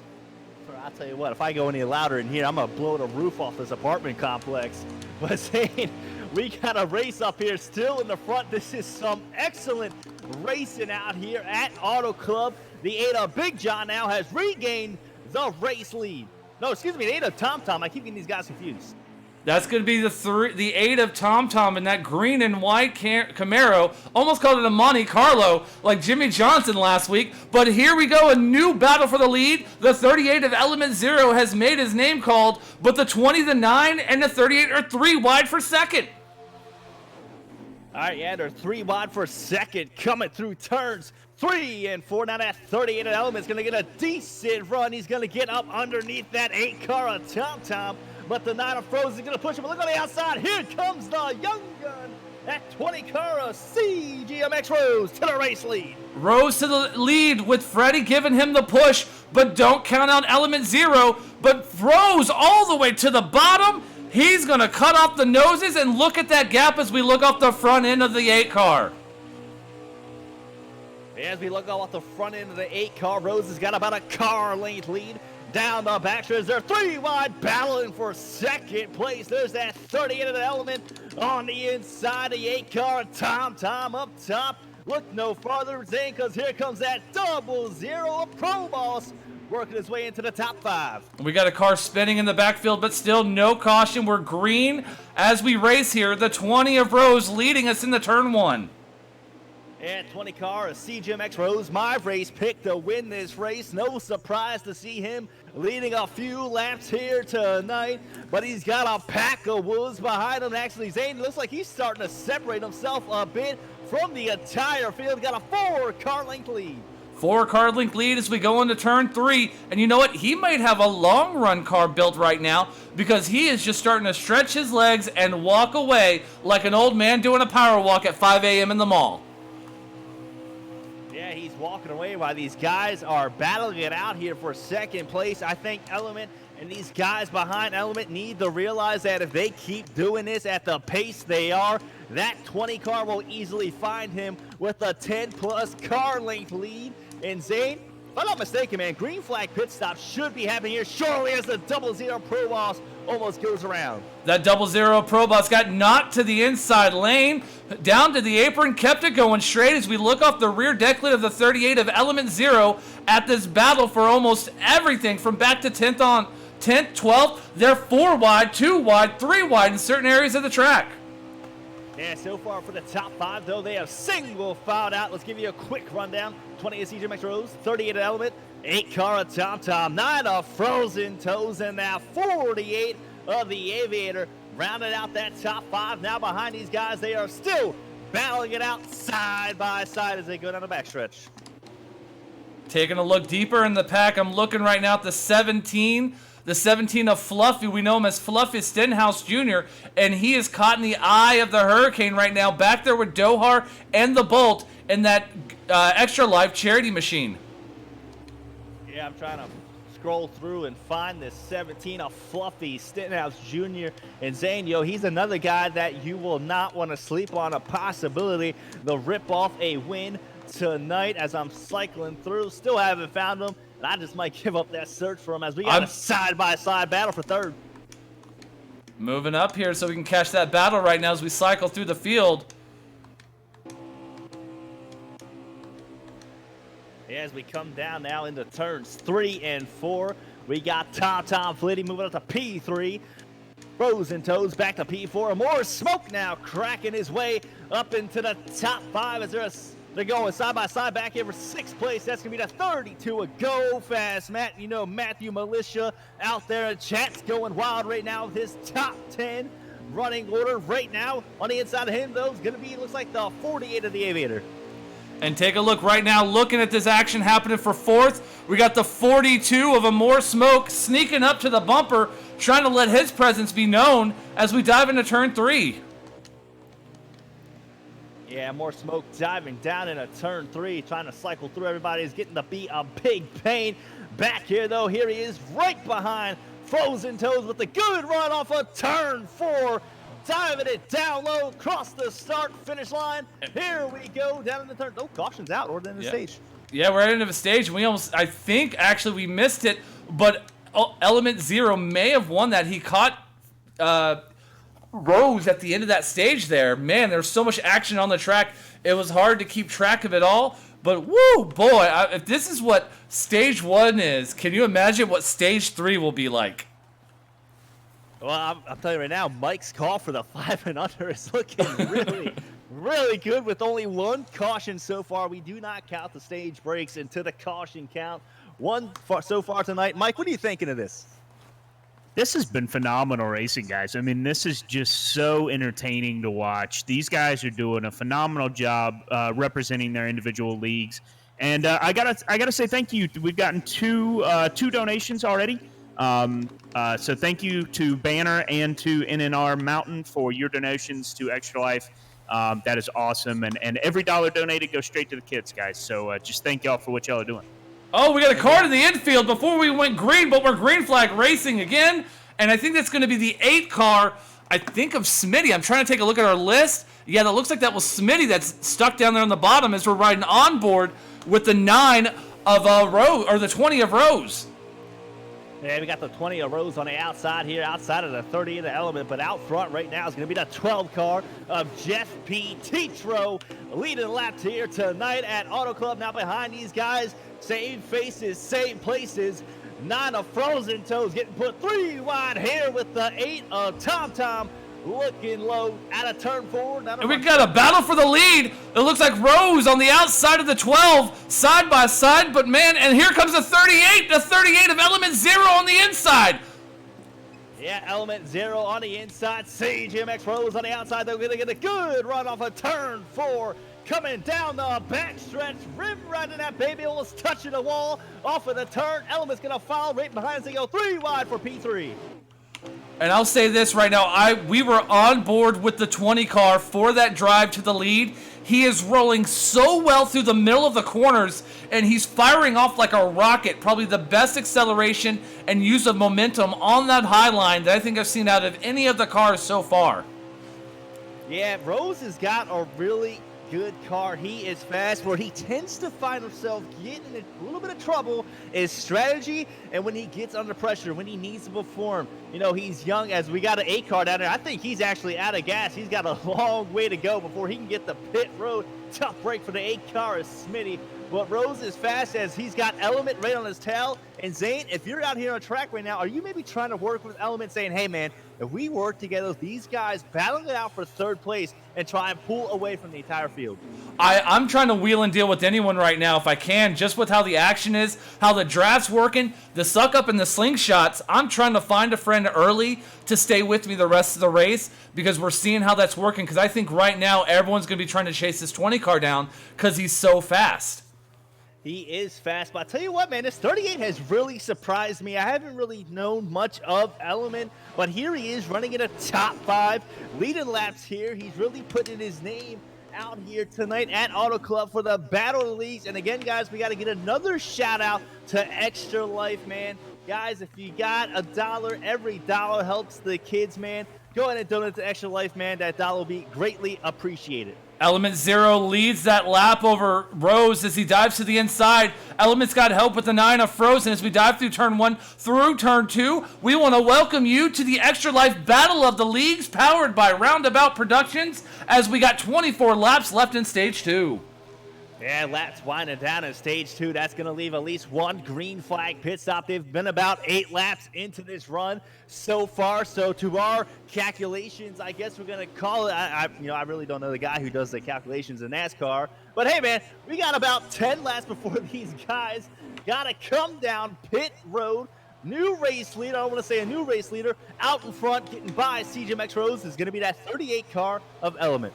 I'll tell you what, if I go any louder in here, I'm going to blow the roof off this apartment complex. But Zane, we got a race up here still in the front. This is some excellent racing out here at Auto Club. The 8 of Big John now has regained the race lead. No, excuse me, the 8 of Tom. I keep getting these guys confused. That's going to be the 8 of Tom in that green and white Camaro. Almost called it a Monte Carlo like Jimmy Johnson last week. But here we go, a new battle for the lead. The 38 of Element Zero has made his name called, but the 20, the 9, and the 38 are 3 wide for second. All right, yeah, they're 3 wide for second, coming through turns 3 and 4. Now that 38 element's going to get a decent run. He's going to get up underneath that 8 car of Tom, but the 9 of Frozen is going to push him. Look on the outside. Here comes the young gun. That 20 car of CGMX Rose to the race lead. Rose to the lead with Freddie giving him the push, but don't count out Element Zero. But Rose all the way to the bottom. He's going to cut off the noses, and look at that gap as we look off the front end of the 8 car. As we look off the front end of the 8 car, Rose has got about a car length lead. Down the backstretch, they're 3 wide, battling for second place. There's that 38 of the Element on the inside of the 8 car. Tom up top. Look no farther, Zane, because here comes that 00 Pro Boss working his way into the top 5. We got a car spinning in the backfield, but still no caution. We're green as we race here. The 20 of Rose leading us into turn 1. And 20 car of CGMX Rose, my race pick to win this race. No surprise to see him leading a few laps here tonight, but he's got a pack of wolves behind him. Actually, Zane looks like he's starting to separate himself a bit from the entire field. Got a 4 car length lead. 4 car length lead as we go into turn 3. And you know what? He might have a long run car built right now, because he is just starting to stretch his legs and walk away like an old man doing a power walk at 5 a.m. in the mall. Yeah, he's walking away while these guys are battling it out here for second place. I think Element and these guys behind Element need to realize that if they keep doing this at the pace they are, that 20 car will easily find him with a 10+ car length lead. And Zane, if I'm not mistaken, man, green flag pit stop should be happening here shortly as the 00 Pro Boss almost goes around. That 00 Pro Boss got knocked to the inside lane, down to the apron, kept it going straight as we look off the rear deck lid of the 38 of Element Zero at this battle for almost everything from back to 10th on 10th, 12th. They're 4 wide, 2 wide, 3 wide in certain areas of the track. Yeah, so far for the top 5, though, they have single filed out. Let's give you a quick rundown. 20 of CGMX Rose, 38 of Element, 8 car of Tom, 9 of Frozen Toes, and now 48 of the Aviator. Rounded out that top 5. Now behind these guys, they are still battling it out side by side as they go down the backstretch. Taking a look deeper in the pack, I'm looking right now at the 17. The 17 of Fluffy, we know him as Fluffy Stenhouse Jr., and he is caught in the eye of the hurricane right now, back there with Dohar and the Bolt in that Extra Life charity machine. Yeah, I'm trying to scroll through and find this 17 of Fluffy Stenhouse Jr. And Zane, he's another guy that you will not want to sleep on, a possibility to rip off a win tonight. As I'm cycling through, still haven't found him. And I just might give up that search for him as we got a side-by-side battle for 3rd. Moving up here so we can catch that battle right now as we cycle through the field. As we come down now into turns 3 and 4, we got Tom Flitty moving up to P3. Frozen Toes back to P4. More smoke now cracking his way up into the top 5 as they're going side by side back here for 6th place. That's going to be the 32 of Go Fast Matt. Matthew Militia out there in chat's going wild right now with his top 10 running order right now. On the inside of him, though, is going to be, looks like the 48 of the Aviator. And take a look right now, looking at this action happening for 4th. We got the 42 of a More Smoke sneaking up to the bumper, trying to let his presence be known as we dive into turn 3. Yeah, More Smoke diving down into turn 3, trying to cycle through everybody. Is getting to be a big pain. Back here, though, here he is right behind Frozen Toes with a good run off of turn 4. Diving it down low, across the start-finish line. Here we go, down in the turn. Oh, caution's out, or in the stage. Yeah, we're at the end of the stage. We almost, I think, actually, we missed it, but Element Zero may have won that. He caught Rose at the end of that stage there. Man, there's so much action on the track. It was hard to keep track of it all. But woo, boy, if this is what stage 1 is, can you imagine what stage 3 will be like? Well, I'm telling you right now, Mike's call for the 5 and under is looking really, really good with only 1 caution so far. We do not count the stage breaks into the caution count. 1 so far tonight. Mike, what are you thinking of this? This has been phenomenal racing, guys. I mean, this is just so entertaining to watch. These guys are doing a phenomenal job representing their individual leagues, and I gotta say thank you. We've gotten two donations already. So thank you to Banner and to NNR Mountain for your donations to Extra Life. That is awesome, and every dollar donated goes straight to the kids, guys. So just thank y'all for what y'all are doing. Oh, we got a car to the infield before we went green, but we're green flag racing again. And I think that's going to be the 8 car, I think, of Smitty. I'm trying to take a look at our list. Yeah, that looks like that was Smitty that's stuck down there on the bottom as we're riding on board with the 9 of Rose, or the 20 of Rose. Yeah, we got the 20 of Rose on the outside here, outside of the 30 of the Element, but out front right now is going to be the 12 car of Jeff P. Tetro leading laps here tonight at Auto Club. Now behind these guys, same faces, same places. 9 of Frozen Toes getting put 3 wide here with the 8 of Tom Tom looking low out of turn 4. And we got a battle for the lead. It looks like Rose on the outside of the 12, side by side, but man, and here comes the 38 of Element Zero on the inside. Yeah, Element Zero on the inside, Sage MX Rose on the outside. They're going to get a good run off of turn 4. Coming down the backstretch, rim riding that baby, almost touching the wall off of the turn. Element's going to follow right behind as they go 3 wide for P3. And I'll say this right now, we were on board with the 20 car for that drive to the lead. He is rolling so well through the middle of the corners, and he's firing off like a rocket. Probably the best acceleration and use of momentum on that high line that I think I've seen out of any of the cars so far. Yeah, Rose has got a really good car. He is fast. Where he tends to find himself getting in a little bit of trouble is strategy, and when he gets under pressure, when he needs to perform. You know, he's young, as we got an 8 car down there. I think he's actually out of gas. He's got a long way to go before he can get the pit road. Tough break for the 8 car is Smitty. But Rose is fast as he's got Element right on his tail. And Zane, if you're out here on track right now, are you maybe trying to work with Element saying, hey man, if we work together, these guys battling it out for 3rd place and try and pull away from the entire field? I'm trying to wheel and deal with anyone right now if I can, just with how the action is, how the draft's working, the suck up and the slingshots. I'm trying to find a friend early to stay with me the rest of the race because we're seeing how that's working, because I think right now everyone's going to be trying to chase this 20 car down because he's so fast. He is fast, but I tell you what, man, this 38 has really surprised me. I haven't really known much of Element, but here he is running in a top 5, leading laps here. He's really putting his name out here tonight at Auto Club for the Battle of the Leagues. And again, guys, we got to get another shout out to Extra Life, man. Guys, if you got $1, every dollar helps the kids, man. Go ahead and donate to Extra Life, man. That dollar will be greatly appreciated. Element Zero leads that lap over Rose as he dives to the inside. Element's got help with the 9 of Frozen as we dive through turn 1 through turn 2. We want to welcome you to the Extra Life Battle of the Leagues powered by RoundAbout Productions as we got 24 laps left in stage 2. Yeah, laps winding down in stage 2. That's going to leave at least 1 green flag pit stop. They've been about 8 laps into this run so far. So to our calculations, I guess we're going to call it. I really don't know the guy who does the calculations in NASCAR. But hey, man, we got about 10 laps before these guys got to come down pit road. New race leader, I want to say a new race leader, out in front, getting by CGMX Rose is going to be that 38 car of Element.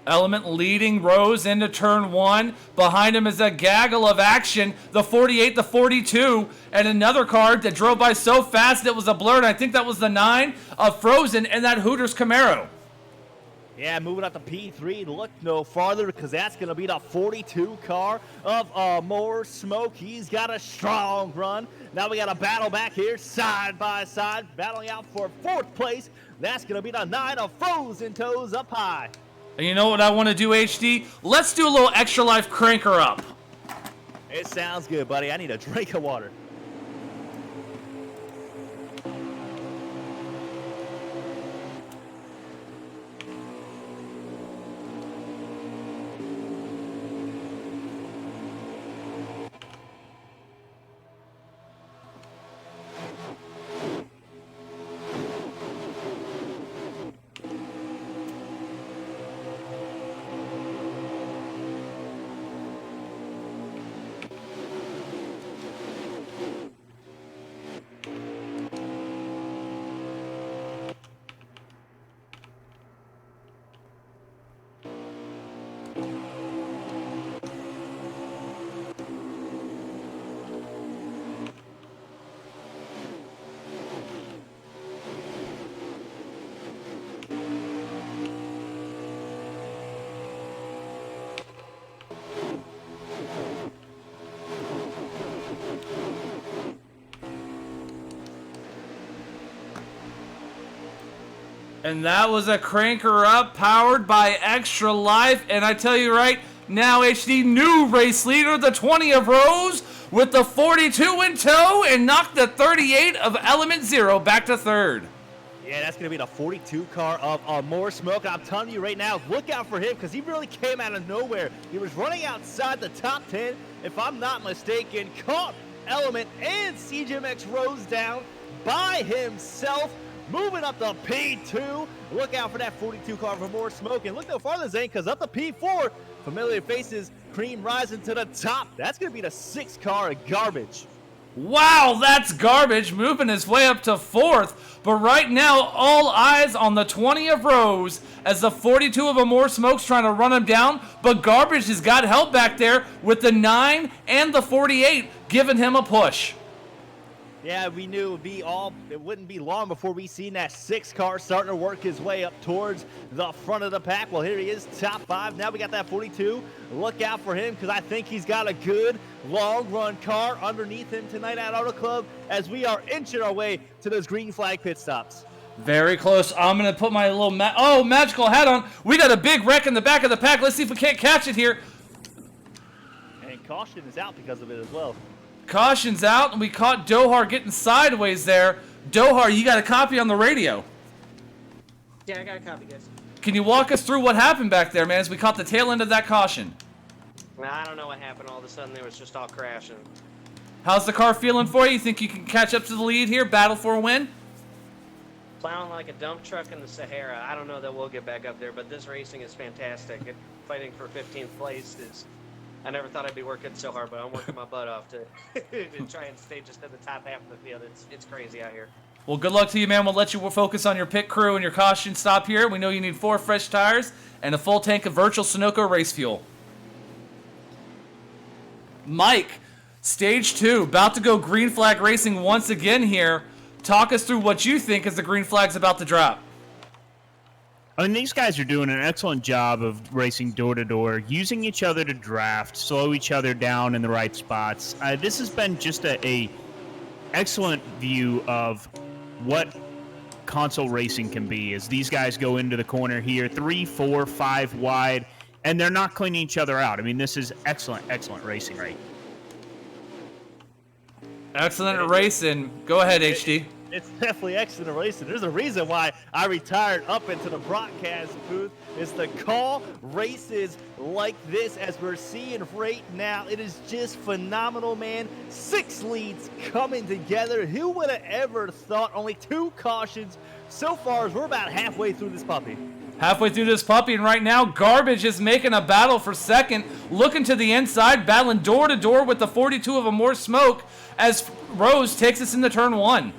Element leading Rose into turn 1. Behind him is a gaggle of action. The 48, the 42, and another car that drove by so fast it was a blur. And I think that was the 9 of Frozen and that Hooters Camaro. Yeah, moving up to P3. Look no farther because that's going to be the 42 car of More Smoke. He's got a strong run. Now we got a battle back here, side by side, battling out for 4th place. That's going to be the 9 of Frozen Toes up high. And you know what I want to do, HD? Let's do a little Extra Life cranker up. It sounds good, buddy. I need a drink of water. And that was a cranker up powered by Extra Life. And I tell you right now, HD, new race leader, the 20 of Rose, with the 42 in tow, and knocked the 38 of Element Zero back to third. Yeah, that's going to be the 42 car of More Smoke. I'm telling you right now, look out for him because he really came out of nowhere. He was running outside the top 10, if I'm not mistaken, caught Element and CGMX Rose down by himself, moving up to P2. Look out for that 42 car for More Smoke. And look no farther, Zane, because up to P4, familiar faces, Cream rising to the top. That's going to be the 6 car of Garbage. Wow, that's Garbage moving his way up to fourth. But right now, all eyes on the 20 of Rose as the 42 of More Smoke's trying to run him down. But Garbage has got help back there with the 9 and the 48 giving him a push. Yeah, we knew it wouldn't be long before we seen that 6 car starting to work his way up towards the front of the pack. Well, here he is, top 5. Now we got that 42. Look out for him because I think he's got a good long run car underneath him tonight at Auto Club as we are inching our way to those green flag pit stops. Very close. I'm going to put my little magical hat on. We got a big wreck in the back of the pack. Let's see if we can't catch it here. And caution is out because of it as well. Caution's out, and we caught Dohar getting sideways there. Dohar, you got a copy on the radio. Yeah, I got a copy, guys. Can you walk us through what happened back there, man, as we caught the tail end of that caution? I don't know what happened. All of a sudden, they was just all crashing. How's the car feeling for you? You think you can catch up to the lead here, battle for a win? Plowing like a dump truck in the Sahara. I don't know that we'll get back up there, but this racing is fantastic. Fighting for 15th place is... I never thought I'd be working so hard, but I'm working my butt off to try and stay just in the top half of the field. It's crazy out here. Well, good luck to you, man. We'll let you focus on your pit crew and your caution stop here. We know you need 4 fresh tires and a full tank of virtual Sunoco race fuel. Mike, stage 2, about to go green flag racing once again here. Talk us through what you think as the green flag's about to drop. I mean, these guys are doing an excellent job of racing door-to-door, using each other to draft, slow each other down in the right spots. This has been just a excellent view of what console racing can be as these guys go into the corner here, 3, 4, 5 wide, and they're not cleaning each other out. I mean, this is excellent, excellent racing, right? Excellent racing. Go ahead, HD. It's definitely excellent racing. There's a reason why I retired up into the broadcast booth. It's to call races like this as we're seeing right now. It is just phenomenal, man. 6 leads coming together. Who would have ever thought? Only 2 cautions so far as we're about halfway through this puppy. Halfway through this puppy, and right now, Garbage is making a battle for second, looking to the inside, battling door-to-door with the 42 of More Smoke as Rose takes us into turn 1.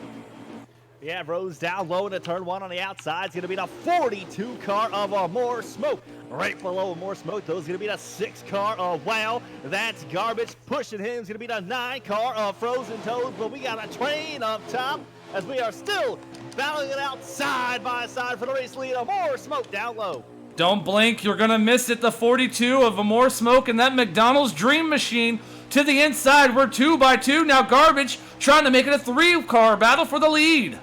Yeah, Rose down low into turn 1 on the outside. It's going to be the 42 car of More Smoke. Right below More Smoke, though, is going to be the 6 car of Wow. That's Garbage. Pushing him is going to be the 9 car of Frozen Toads. But we got a train up top as we are still battling it out side by side for the race lead of More Smoke down low. Don't blink. You're going to miss it. The 42 of More Smoke and that McDonald's Dream Machine to the inside. We're 2 by 2. Now Garbage trying to make it a 3-car battle for the lead.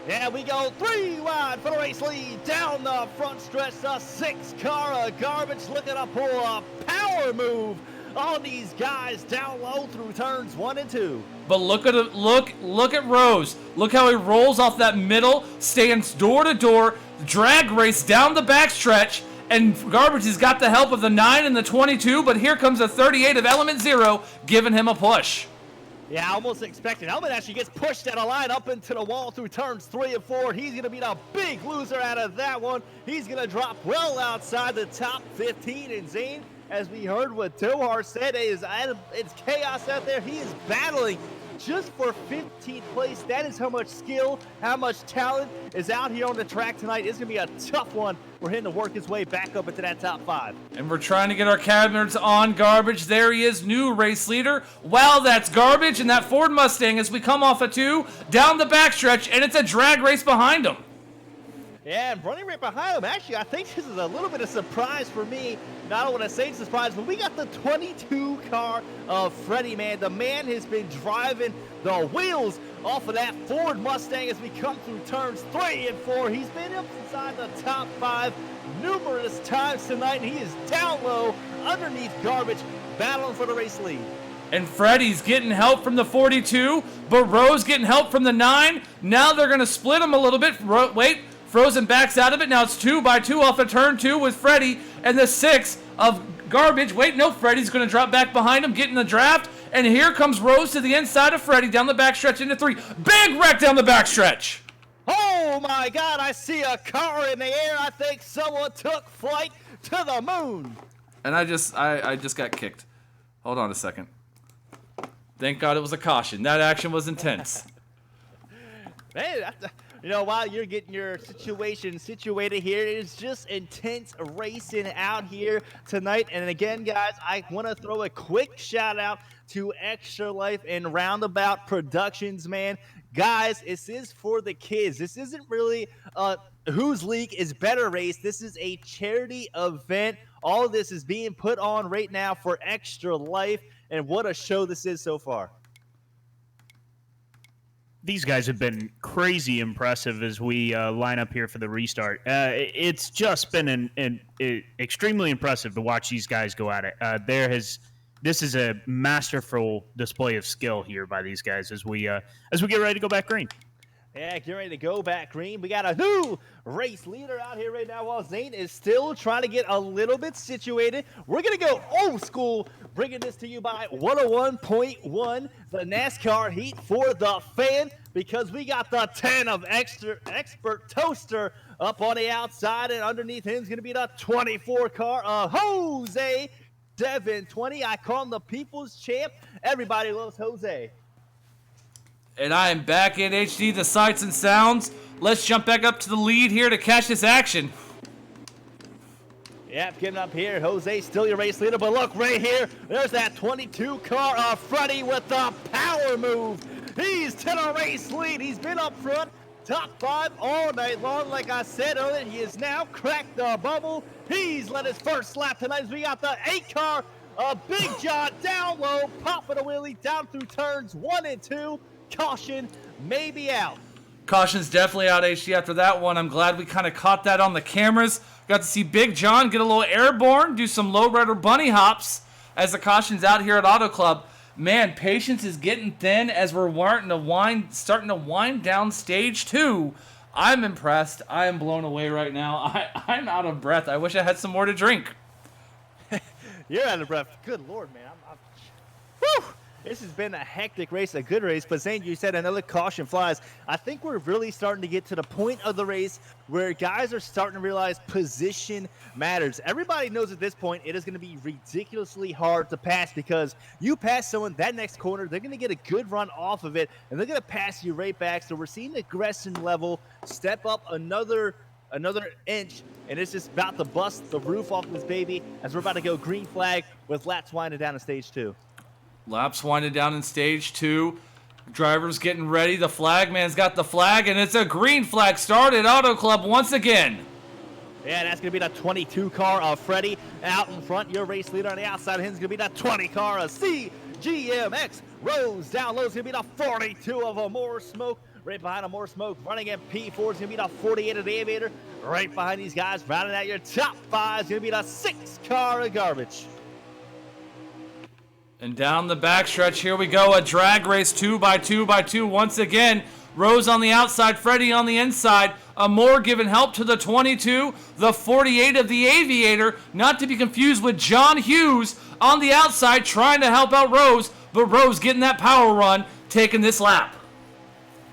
Yeah, we go 3 wide for the race lead. Down the front stretch, the 6 car of Garbage looking to pull a power move on these guys down low through turns 1 and 2. But look at it, look at Rose. Look how he rolls off that middle, stands door to door, drag race down the backstretch, and Garbage has got the help of the 9 and the 22, but here comes the 38 of Element Zero giving him a push. Yeah, I almost expected. Element actually gets pushed out of line up into the wall through turns 3 and 4. He's going to be the big loser out of that one. He's going to drop well outside the top 15. And Zane, as we heard what Dohar said, it's chaos out there. He is battling just for 15th place. That is how much skill, how much talent is out here on the track tonight. It's going to be a tough one for him to work his way back up into that top 5. And we're trying to get our cabinets on Garbage. There he is, new race leader. Wow, that's Garbage and that Ford Mustang as we come off a 2 down the backstretch, and it's a drag race behind him. Yeah, and running right behind him. Actually, I think this is a little bit of surprise for me. I don't want to say it's a surprise, but we got the 22 car of Freddie, man. The man has been driving the wheels off of that Ford Mustang as we come through turns 3 and 4. He's been up inside the top 5 numerous times tonight, and he is down low underneath garbage, battling for the race lead. And Freddie's getting help from the 42, but Rose getting help from the 9. Now they're going to split him a little bit. Wait. Frozen backs out of it. Now it's 2 by 2 off of turn 2 with Freddie and the 6 of Garbage. Wait, no, Freddie's going to drop back behind him, getting the draft. And here comes Rose to the inside of Freddie down the backstretch into 3. Big wreck down the backstretch. Oh my God, I see a car in the air. I think someone took flight to the moon. And I just got kicked. Hold on a second. Thank God it was a caution. That action was intense. Man, you know, while you're getting your situation situated here, it's just intense racing out here tonight. And again, guys, I want to throw a quick shout out to Extra Life and Roundabout Productions, man. Guys, this is for the kids. This isn't really whose league is better race. This is a charity event. All of this is being put on right now for Extra Life. And what a show this is so far. These guys have been crazy impressive as we line up here for the restart. It's just been an extremely impressive to watch these guys go at it. This is a masterful display of skill here by these guys as we get ready to go back green. Yeah, get ready to go back green. We got a new race leader out here right now while Zane is still trying to get a little bit situated. We're going to go old school, bringing this to you by 101.1, the NASCAR heat for the fan, because we got the 10 of Expert Toaster up on the outside, and underneath him is going to be the 24 car of Jose 720. I call him the people's champ. Everybody loves Jose. And I am back in HD, the sights and sounds. Let's jump back up to the lead here to catch this action. Yep, getting up here. Jose still your race leader, but look right here. There's that 22 car of Freddie with the power move. He's to the race lead. He's been up front, top 5 all night long. Like I said earlier, he has now cracked the bubble. He's led his first lap tonight as we got the 8 car of Big John down low, popping a wheelie down through turns 1 and 2. Caution may be out. Caution's definitely out, HD, after that one. I'm glad we kind of caught that on the cameras. Got to see Big John get a little airborne, do some lowrider bunny hops as the caution's out here at Auto Club. Man, patience is getting thin as we're starting to wind down stage 2. I'm impressed. I am blown away right now. I'm out of breath. I wish I had some more to drink. You're out of breath. Good Lord, man. Whew! This has been a hectic race, a good race, but Zane, you said another caution flies. I think we're really starting to get to the point of the race where guys are starting to realize position matters. Everybody knows at this point it is going to be ridiculously hard to pass because you pass someone that next corner, they're going to get a good run off of it, and they're going to pass you right back. So we're seeing the aggression level step up another inch, and it's just about to bust the roof off this baby as we're about to go green flag with laps winding down in stage 2. Laps winding down in stage 2. Drivers getting ready. The flag man's got the flag, and it's a green flag start at Auto Club once again. Yeah, that's going to be the 22 car of Freddie out in front. Your race leader on the outside of him is going to be the 20 car of CGMX. Rose down low is going to be the 42 of a More Smoke. Right behind a More Smoke, running in P4 is going to be the 48 of the Aviator. Right behind these guys, rounding out your top 5 is going to be the 6 car of Garbage. And down the backstretch, here we go. A drag race 2 by 2 by 2 once again. Rose on the outside, Freddie on the inside. Amore giving help to the 22, the 48 of the Aviator, not to be confused with John Hughes on the outside trying to help out Rose, but Rose getting that power run, taking this lap.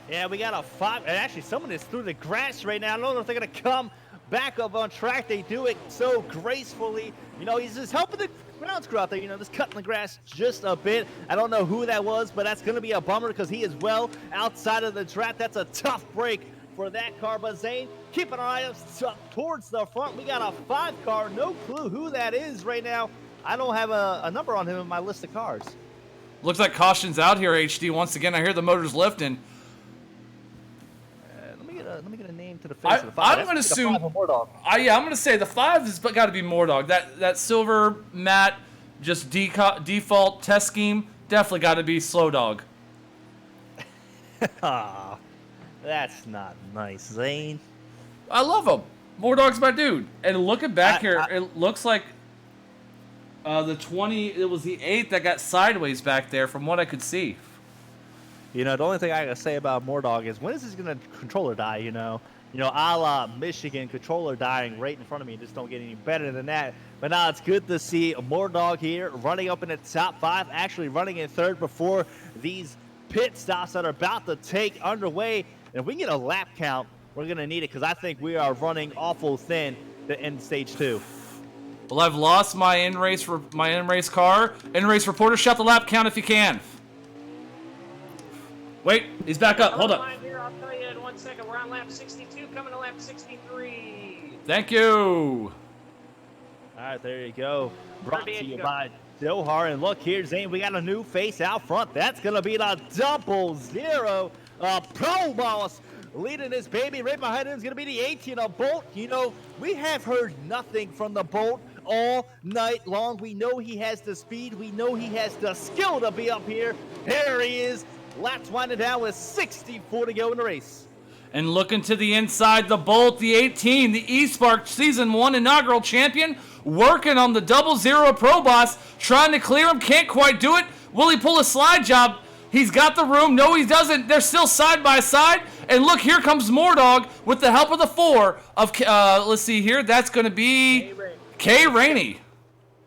Yeah, we got a 5, and actually someone is through the grass right now. I don't know if they're going to come back up on track. They do it so gracefully. You know, he's just helping the ground crew out there, you know, just cutting the grass just a bit. I don't know who that was, but that's going to be a bummer because he is well outside of the track. That's a tough break for that car. But Zane, keep an eye up towards the front. We got a 5 car. No clue who that is right now. I don't have a number on him in my list of cars. Looks like caution's out here, HD. Once again, I hear the motors lifting. Let me get a name to the finish of the 5. I'm going to assume. The 5 of Mordog. Yeah, I'm going to say the 5 has got to be Mordog. That silver matte, just default test scheme, definitely got to be Slow Dog. Ah, that's not nice, Zane. I love him. Mordog's my dude. And looking back here, it looks like the 20. It was the 8 that got sideways back there, from what I could see. You know, the only thing I gotta say about Mordog is when is this gonna controller die? You know, a la Michigan controller dying right in front of me. Just don't get any better than that. But now it's good to see Mordog here running up in the top 5, actually running in 3rd before these pit stops that are about to take underway. And if we can get a lap count, we're going to need it because I think we are running awful thin to end stage 2. Well, I've lost my in-race car. In-race reporter, shout the lap count if you can. Wait, he's back up. Hold up. Here, I'll tell you in 1 second. We're on lap 62, coming to lap 63. Thank you. All right, there you go. Brought to you by Dohar. And look here, Zane, we got a new face out front. That's going to be the 00 Pro Boss leading this baby. Right behind him is going to be the 18 of Bolt. You know, we have heard nothing from the Bolt all night long. We know he has the speed. We know he has the skill to be up here. There he is. Laps winding down with 64 to go in the race. And looking to the inside, the Bolt, the 18, the eSpark Season 1 inaugural champion, working on the 00 Pro Boss, trying to clear him, can't quite do it. Will he pull a slide job? He's got the room. No, he doesn't. They're still side by side. And look, here comes Mordog with the help of the 4 of, let's see here, that's going to be K. Rainey.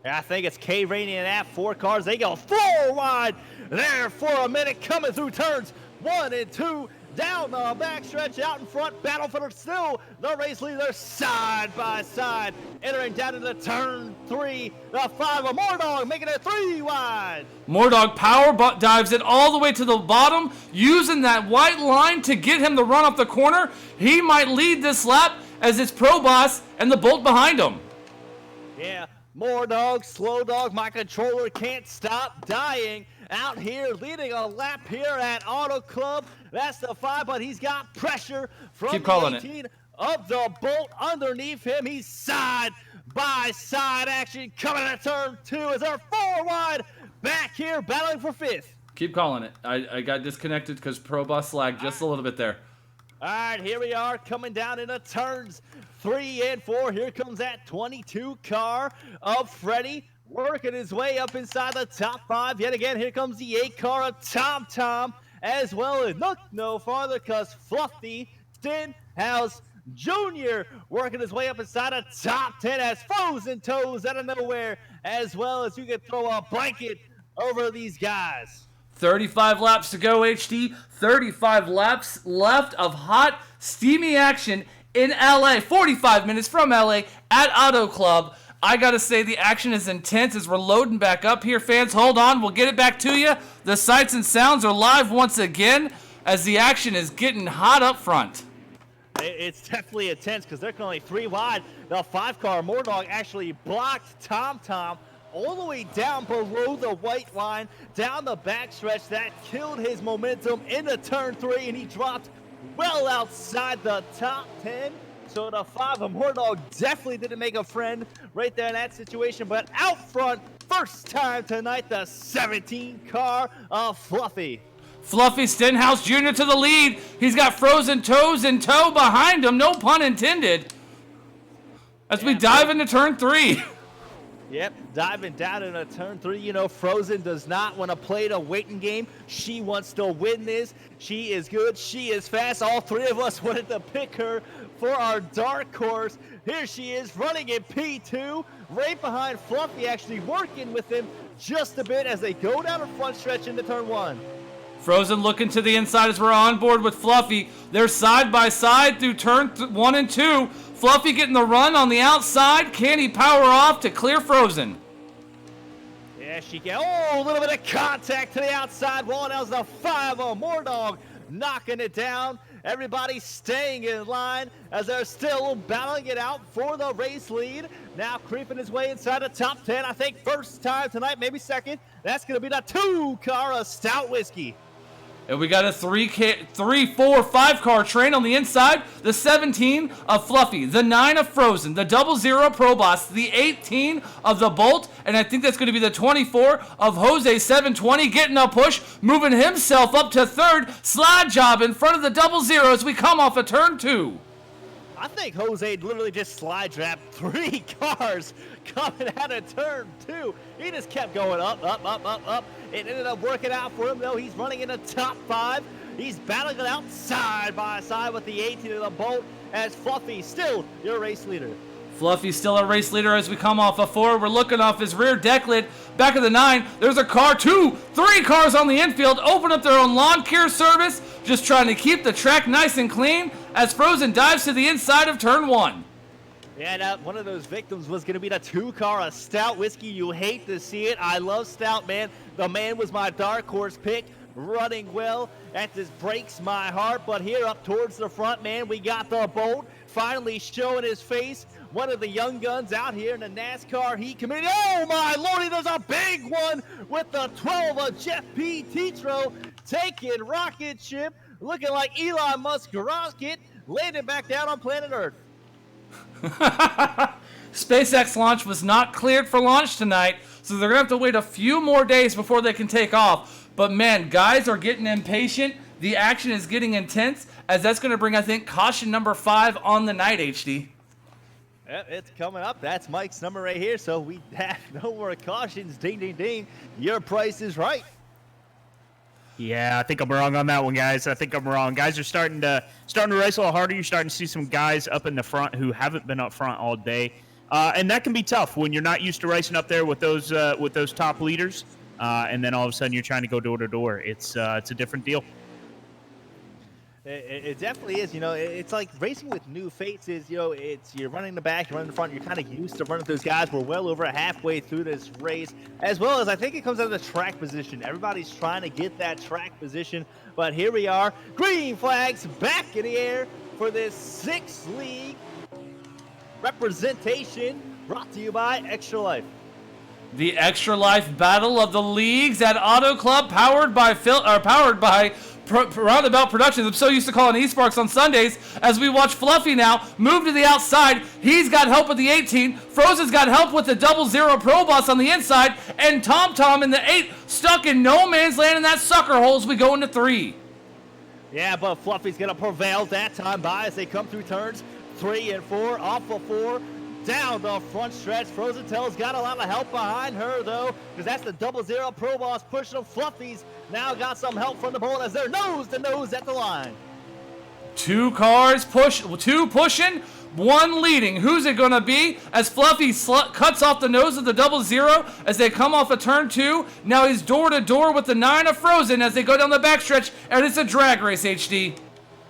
Yeah, I think it's K. Rainey and that 4 cars. They go 4 wide there for a minute, coming through turns 1 and 2. Down the backstretch, out in front, battle for the race leader side by side. Entering down into turn 3, the 5 of Mordog, making it 3 wide. Mordog power dives it all the way to the bottom, using that white line to get him the run off the corner. He might lead this lap as it's Pro Boss and the Bolt behind him. Yeah, Mordog, Slow Dog, my controller can't stop dying. Out here leading a lap here at Auto Club. That's the 5, but he's got pressure from the 18 of the Bolt underneath him. He's side by side action coming at turn 2 as they're 4 wide back here battling for 5th. Keep calling it. I got disconnected because Pro Boss lagged just a little bit there. All right, here we are coming down into turns 3 and 4. Here comes that 22 car of Freddie, working his way up inside the top 5. Yet again, here comes the 8 car of Tom, as well as look no farther because Fluffy Stenhouse Jr. working his way up inside the top 10 as Frozen Toes out of nowhere, as well as you can throw a blanket over these guys. 35 laps to go, HD. 35 laps left of hot, steamy action in LA. 45 minutes from LA at Auto Club. I gotta say, the action is intense as we're loading back up here. Fans, hold on. We'll get it back to you. The sights and sounds are live once again as the action is getting hot up front. It's definitely intense because they're only 3 wide. The 5 car Mordog actually blocked Tom all the way down below the white line, down the backstretch. That killed his momentum into turn 3, and he dropped well outside the top 10. So the 5 of Mordog definitely didn't make a friend right there in that situation. But out front, first time tonight, the 17 car of Fluffy. Fluffy Stenhouse Jr. to the lead. He's got Frozen Toes in tow behind him, no pun intended. As we dive into turn 3. Yep, diving down into turn 3. You know, Frozen does not want to play the waiting game. She wants to win this. She is good. She is fast. All 3 of us wanted to pick her for our dark horse. Here she is running in P2, right behind Fluffy, actually working with him just a bit as they go down the front stretch into turn 1. Frozen looking to the inside as we're on board with Fluffy. They're side by side through turn 1 and 2. Fluffy getting the run on the outside. Can he power off to clear Frozen? Yeah, she can. Oh, a little bit of contact to the outside wall. That was the 5 of Mordog knocking it down. Everybody staying in line as they're still battling it out for the race lead. Now creeping his way inside the top 10. I think first time tonight, maybe second. That's going to be the 2 car of Stout Whiskey. And we got a 3, 4, 5 car train on the inside. The 17 of Fluffy, the 9 of Frozen, the 00 Pro Boss, the 18 of the Bolt, and I think that's going to be the 24 of Jose 720 getting a push, moving himself up to third. Slide job in front of the 00 as we come off of turn 2. I think Jose literally just slide dragged 3 cars coming out of turn 2. He just kept going up, up, up, up, up. It ended up working out for him, though. He's running in the top 5. He's battling it out side by side with the 18 of the Bolt as Fluffy still your race leader. Fluffy's still a race leader as we come off of 4. We're looking off his rear deck lid. Back of the 9, there's a car, 2, 3 cars on the infield. Open up their own lawn care service. Just trying to keep the track nice and clean as Frozen dives to the inside of turn 1. Yeah, one of those victims was going to be the 2 car of Stout Whiskey. You hate to see it. I love Stout, man. The man was my dark horse pick. Running well. That just breaks my heart. But here up towards the front, man, we got the Bolt finally showing his face. One of the young guns out here in the NASCAR Heat Committee. Oh, my lordy, there's a big one with the 12 of Jeff P. Tetro taking rocket ship, looking like Elon Musk rocket, landing back down on planet Earth. SpaceX launch was not cleared for launch tonight, so they're going to have to wait a few more days before they can take off. But, man, guys are getting impatient. The action is getting intense, as that's going to bring, I think, caution number 5 on the night, HD. Yep, it's coming up. That's Mike's number right here, so we have no more cautions. Ding, ding, ding. Your price is right. Yeah, I think I'm wrong on that one, guys. I think I'm wrong. Guys are starting to race a little harder. You're starting to see some guys up in the front who haven't been up front all day, and that can be tough when you're not used to racing up there with those top leaders, and then all of a sudden you're trying to go door to door. It's a different deal. It definitely is. It's like racing with new faces. You're running the back, you're running the front. You're kind of used to running with those guys. We're well over halfway through this race, as well as I think it comes out of the track position. Everybody's trying to get that track position, but here we are. Green flags back in the air for this 6th league representation, brought to you by Extra Life. The Extra Life Battle of the Leagues at Auto Club, powered by RoundAbout Productions. I'm so used to calling eSparks on Sundays as we watch Fluffy now move to the outside. He's got help with the 18. Frozen's got help with the 00 Pro Boss on the inside. And Tom in the 8 stuck in no man's land in that sucker hole as we go into 3. Yeah, but Fluffy's going to prevail that time by as they come through turns 3 and 4, off of 4. Down the front stretch. Frozen Tail's got a lot of help behind her, though, because that's the 00 Pro Boss pushing them. Fluffy's now got some help from the Bolt as they're nose to nose at the line. 2 cars push, 2 pushing, 1 leading. Who's it going to be? As Fluffy cuts off the nose of the 00 as they come off of turn 2. Now he's door to door with the 9 of Frozen as they go down the backstretch, and it's a drag race, HD.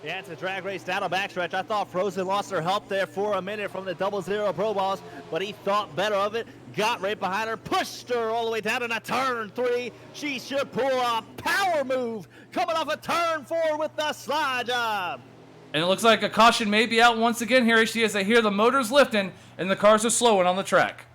Yeah, it's a drag race down a backstretch. I thought Frozen lost her help there for a minute from the 00 Pro Boss, but he thought better of it. Got right behind her, pushed her all the way down in a turn 3. She should pull a power move coming off a turn 4 with the slide job. And it looks like a caution may be out once again here, HD, as I hear the motors lifting and the cars are slowing on the track.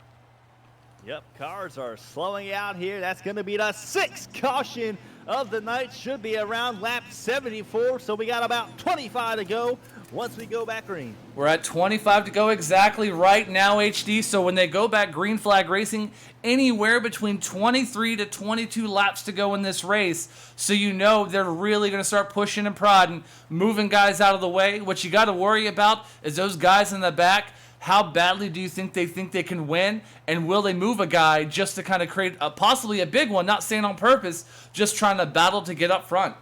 Yep, cars are slowing out here. That's going to be the 6th caution of the night. Should be around lap 74, so we got about 25 to go once we go back green. We're at 25 to go exactly right now, HD, so when they go back green flag racing, anywhere between 23 to 22 laps to go in this race, so you know they're really going to start pushing and prodding, moving guys out of the way. What you got to worry about is those guys in the back. How badly do you think they can win? And will they move a guy just to kind of create possibly a big one, not saying on purpose, just trying to battle to get up front?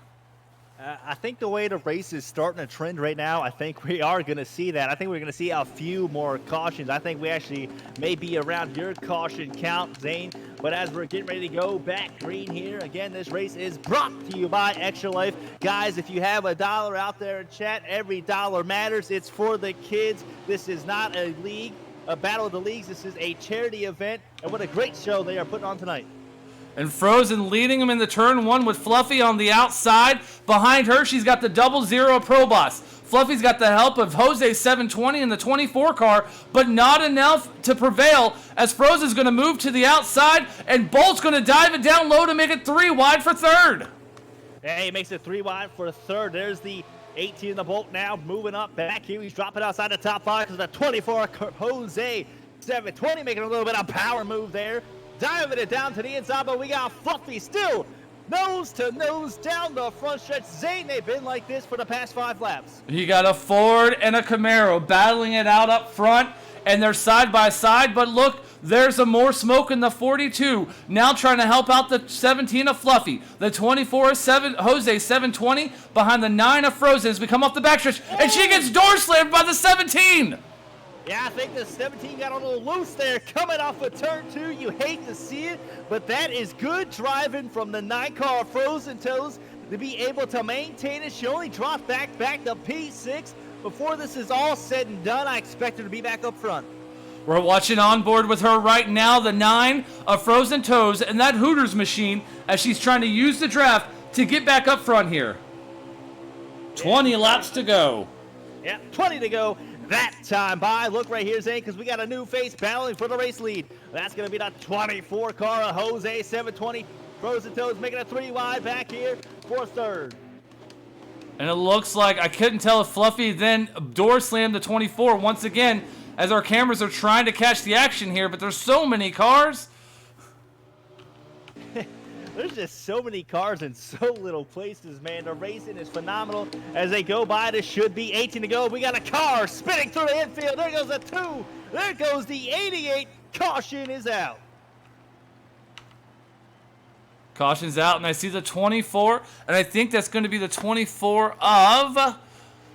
I think the way the race is starting to trend right now, I think we are going to see that. I think we're going to see a few more cautions. I think we actually may be around your caution count, Zane. But as we're getting ready to go back green here, again, this race is brought to you by Extra Life. Guys, if you have $1 out there in chat, every dollar matters. It's for the kids. This is not a league, a battle of the leagues. This is a charity event. And what a great show they are putting on tonight. And Frozen leading him in the turn 1 with Fluffy on the outside. Behind her, she's got the 00 Pro Boss. Fluffy's got the help of Jose 720 in the 24 car, but not enough to prevail as Frozen's going to move to the outside, and Bolt's going to dive it down low to make it 3 wide for third. Hey, he makes it 3 wide for a third. There's the 18 in the Bolt now, moving up back here. He's dropping outside the top 5 because the 24 Jose 720 making a little bit of power move there. Diving it down to the inside, but we got Fluffy still nose to nose down the front stretch. Zane, they've been like this for the past 5 laps. You got a Ford and a Camaro battling it out up front, and they're side by side, but look, there's a more smoke in the 42. Now trying to help out the 17 of Fluffy. The 24 of Jose 720 behind the 9 of Frozen as we come off the backstretch, and she gets door slammed by the 17. Yeah, I think the 17 got a little loose there coming off of turn 2. You hate to see it, but that is good driving from the 9 car of Frozen Toes to be able to maintain it. She only dropped back to P6. Before this is all said and done, I expect her to be back up front. We're watching on board with her right now, the 9 of Frozen Toes and that Hooters machine as she's trying to use the draft to get back up front here. 20 laps to go. Yeah, 20 to go. That time by. Look right here, Zane, because we got a new face battling for the race lead. That's going to be the 24 car of Jose 720. Frozen Toes making a 3 wide back here for third. And it looks like, I couldn't tell if Fluffy then door slammed the 24 once again as our cameras are trying to catch the action here, but there's so many cars. There's just so many cars in so little places, man. The racing is phenomenal as they go by. This should be 18 to go. We got a car spinning through the infield. There goes the 2. There goes the 88. Caution is out. Caution's out, and I see the 24, and I think that's going to be the 24 of...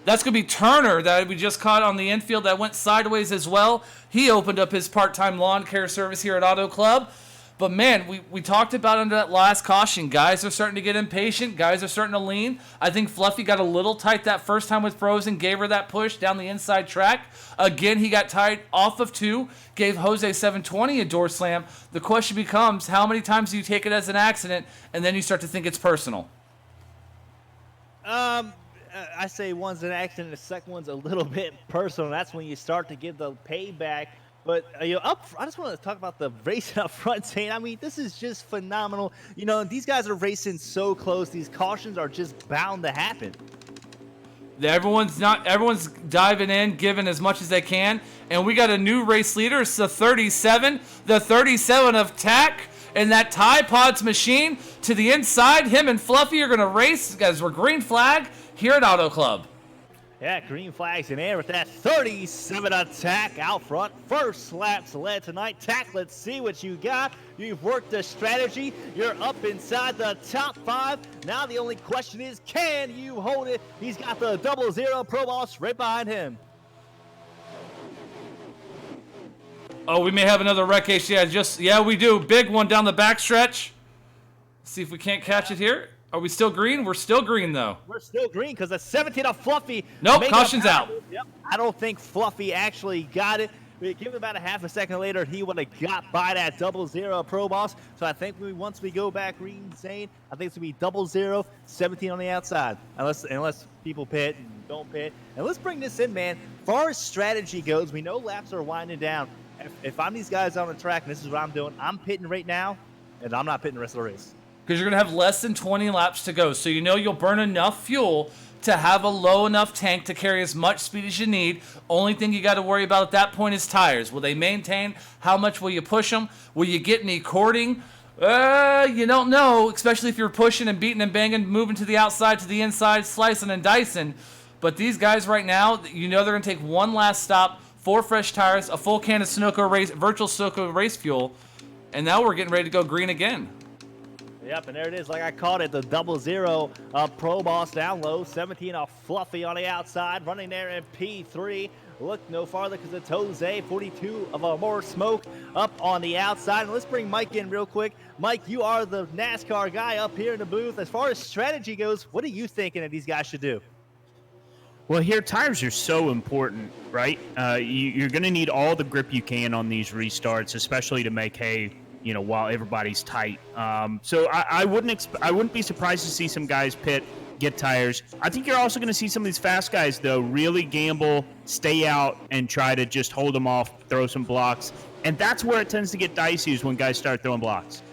That's going to be Turner that we just caught on the infield that went sideways as well. He opened up his part-time lawn care service here at Auto Club. But, man, we talked about under that last caution. Guys are starting to get impatient. Guys are starting to lean. I think Fluffy got a little tight that first time with Frozen, gave her that push down the inside track. Again, he got tight off of 2, gave Jose 720 a door slam. The question becomes, how many times do you take it as an accident, and then you start to think it's personal? I say one's an accident, the second one's a little bit personal. That's when you start to give the payback. But I just want to talk about the racing up front, Zane. I mean, this is just phenomenal. You know, these guys are racing so close. These cautions are just bound to happen. Everyone's diving in, giving as much as they can, and we got a new race leader. It's the 37 of Tack, and that Tide Pods machine to the inside. Him and Fluffy are going to race as we're green flag here at Auto Club. Yeah, green flags in air with that 37 attack out front. First laps led tonight. Tack, let's see what you got. You've worked the strategy. You're up inside the top 5. Now the only question is, can you hold it? He's got the 00 Pro Boss right behind him. Oh, we may have another wreck case. Yeah, we do. Big one down the backstretch. See if we can't catch it here. Are we still green? We're still green, though. We're still green because the 17 of Fluffy. Nope, caution's out. Yep. I don't think Fluffy actually got it. We give it about a half a second later, he would have got by that 00 Pro Boss. So I think once we go back green, Zane, I think it's going to be 00, 17 on the outside. Unless people pit and don't pit. And let's bring this in, man. As far as strategy goes, we know laps are winding down. If I'm these guys on the track, and this is what I'm doing, I'm pitting right now, and I'm not pitting the rest of the race. Because you're going to have less than 20 laps to go. So you know you'll burn enough fuel to have a low enough tank to carry as much speed as you need. Only thing you got to worry about at that point is tires. Will they maintain? How much will you push them? Will you get any cording? You don't know, especially if you're pushing and beating and banging, moving to the outside, to the inside, slicing and dicing. But these guys right now, you know they're going to take one last stop, 4 fresh tires, a full can of virtual Sunoco race fuel, and now we're getting ready to go green again. Yep, and there it is, like I called it, the 00 Pro Boss down low. 17 off Fluffy on the outside, running there in P3. Look no farther because it's Jose. 42 of a more smoke up on the outside. And let's bring Mike in real quick. Mike, you are the NASCAR guy up here in the booth. As far as strategy goes, what are you thinking that these guys should do? Well, here, tires are so important, right? You're going to need all the grip you can on these restarts, especially to make hay, you know, while everybody's tight. So I wouldn't be surprised to see some guys get tires. I think you're also going to see some of these fast guys, though, really gamble, stay out, and try to just hold them off, throw some blocks. And that's where it tends to get dicey, is when guys start throwing blocks.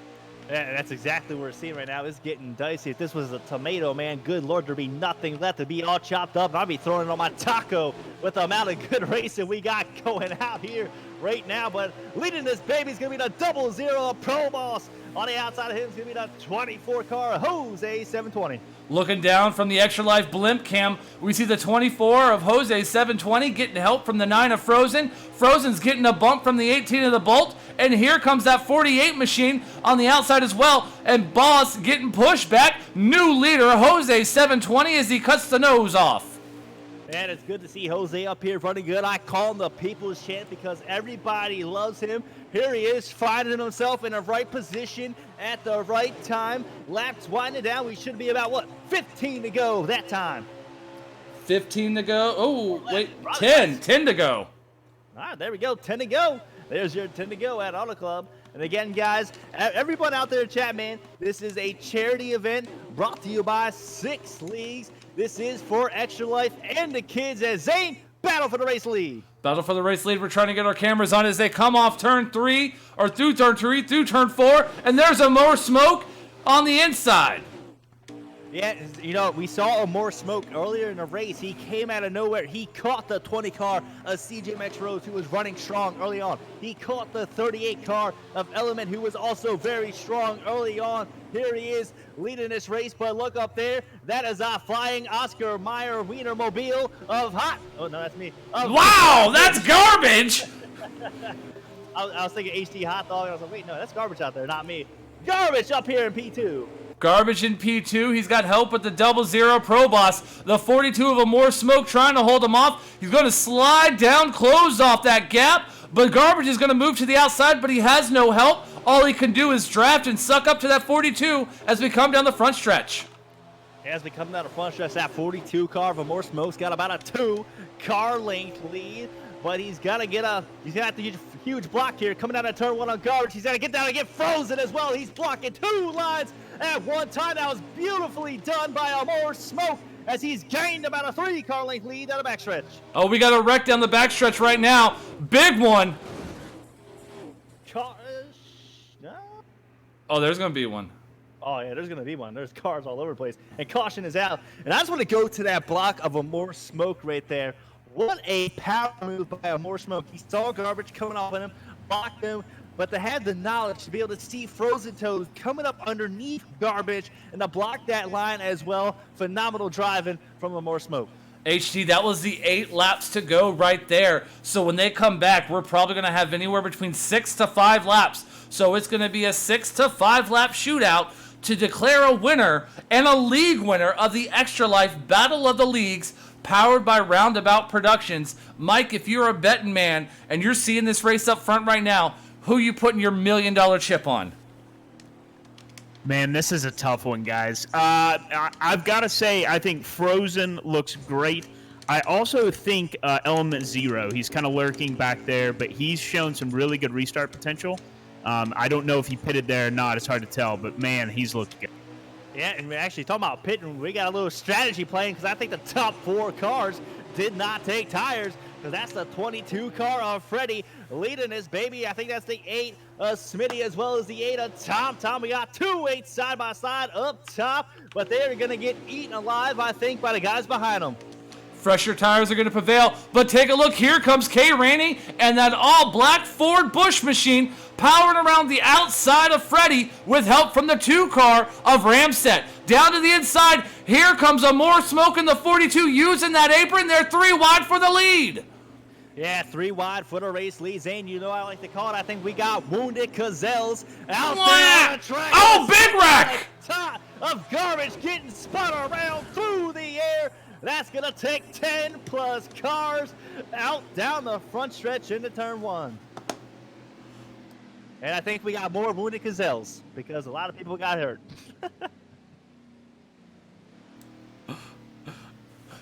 Yeah, that's exactly what we're seeing right now. It's getting dicey. If this was a tomato, man, good Lord, there'd be nothing left to be all chopped up. And I'd be throwing it on my taco with the amount of good racing we got going out here right now. But leading this baby is going to be the 00 Pro Boss. On the outside of him is going to be the 24 car Jose 720. Looking down from the Extra Life blimp cam, we see the 24 of Jose 720 getting help from the 9 of Frozen. Frozen's getting a bump from the 18 of the Bolt. And here comes that 48 machine on the outside as well. And Boss getting pushed back. New leader, Jose 720, as he cuts the nose off. And it's good to see Jose up here running good. I call him the people's champ because everybody loves him. Here he is, finding himself in the right position at the right time. Laps winding down. We should be about, 15 to go that time. 15 to go. Oh, wait, 10 to go. All right, there we go, 10 to go. There's your 10 to go at Auto Club. And again, guys, everyone out there in chat, man, this is a charity event brought to you by 6 leagues. This is for Extra Life and the kids as Zane battle for the race lead. Battle for the race lead. We're trying to get our cameras on as they come off turn 3, or through turn 3, through turn 4, and there's a more smoke on the inside. Yeah, you know, we saw a more smoke earlier in the race. He came out of nowhere. He caught the 20 car of CJ Rose, who was running strong early on. He caught the 38 car of Element, who was also very strong early on. Here he is leading this race, but look up there. That is a flying Oscar Mayer Wienermobile of hot. Oh, no, that's me. Wow, that's garbage. I was thinking HD hot dog. And I was like, wait, no, that's garbage out there, not me. Garbage up here in P2. Garbage in P2. He's got help with the 00 Pro Boss. The 42 of a more smoke trying to hold him off. He's going to slide down, close off that gap. But Garbage is going to move to the outside, but he has no help. All he can do is draft and suck up to that 42 as we come down the front stretch. As we come down the front stretch, that 42 car of a more smoke's got about a 2-car length lead. But he's got to he's going to have to use a huge block here. Coming down at turn 1 on Garbage. He's got to get down and get Frozen as well. He's blocking 2 lines at one time. That was beautifully done by a more smoke as he's gained about a 3-car length lead down the backstretch. Oh, we got a wreck down the backstretch right now. Big one. No. Oh, there's going to be one. Oh, yeah, there's going to be one. There's cars all over the place. And caution is out. And I just want to go to that block of a more smoke right there. What a power move by a more smoke. He saw Garbage coming off on him, blocked him, but to have the knowledge to be able to see Frozen Toes coming up underneath Garbage and to block that line as well. Phenomenal driving from a more smoke. HT, that was the 8 laps to go right there. So when they come back, we're probably going to have anywhere between 6 to 5 laps. So it's going to be a 6 to 5 lap shootout to declare a winner and a league winner of the Extra Life Battle of the Leagues, powered by RoundAbout Productions. Mike, if you're a betting man and you're seeing this race up front right now, who you putting your $1 million chip on? Man, this is a tough one, guys. I've got to say, I think Frozen looks great. I also think Element Zero, he's kind of lurking back there, but he's shown some really good restart potential. I don't know if he pitted there or not. It's hard to tell, but man, he's looked good. Yeah, and we're actually talking about pitting. We got a little strategy playing because I think the top 4 cars did not take tires because that's the 22 car of Freddie leading this baby. I think that's the 8 of Smitty as well as the 8 of Tom. We got 2 8s side by side up top, but they're going to get eaten alive, I think, by the guys behind them. Fresher tires are going to prevail, but take a look. Here comes Kay Rainey and that all-black Ford Bush machine powering around the outside of Freddie with help from the 2 car of Ramset. Down to the inside, here comes a more smoke in the 42 using that apron. They're 3 wide for the lead. Yeah, 3 wide for the race lead. Zane, you know I like to call it. I think we got Wounded Gazelles out there on the track. Oh, big wreck! Top of Garbage getting spun around through the air. That's going to take 10 plus cars out down the front stretch into turn 1. And I think we got more Wounded Gazelles because a lot of people got hurt.